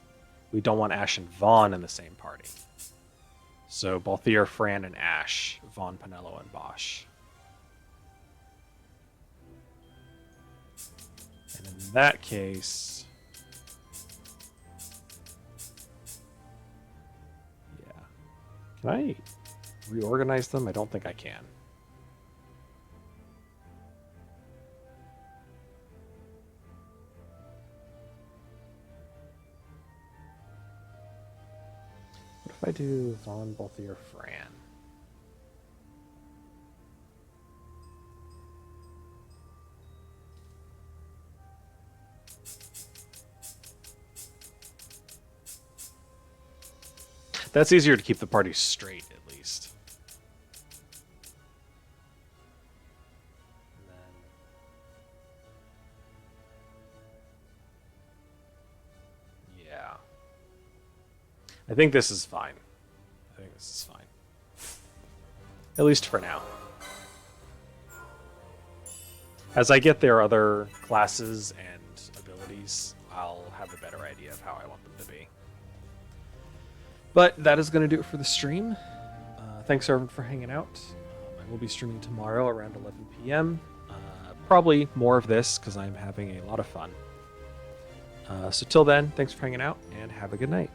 We don't want Ash and Vaughn in the same party. So Balthier, Fran, and Ash. Vaughn, Penelo, and Bosch. And in that case... Yeah. Can I reorganize them? I don't think I can. What if I do Vaughn, Balthier, Fran? That's easier to keep the party straight, at least. Yeah. I think this is fine. I think this is fine. At least for now. As I get their other classes and abilities, I'll have a better idea of how I want them to be. But that is going to do it for the stream. Thanks everyone for hanging out. I will be streaming tomorrow around 11 p.m. Probably more of this because I'm having a lot of fun. So till then, thanks for hanging out and have a good night.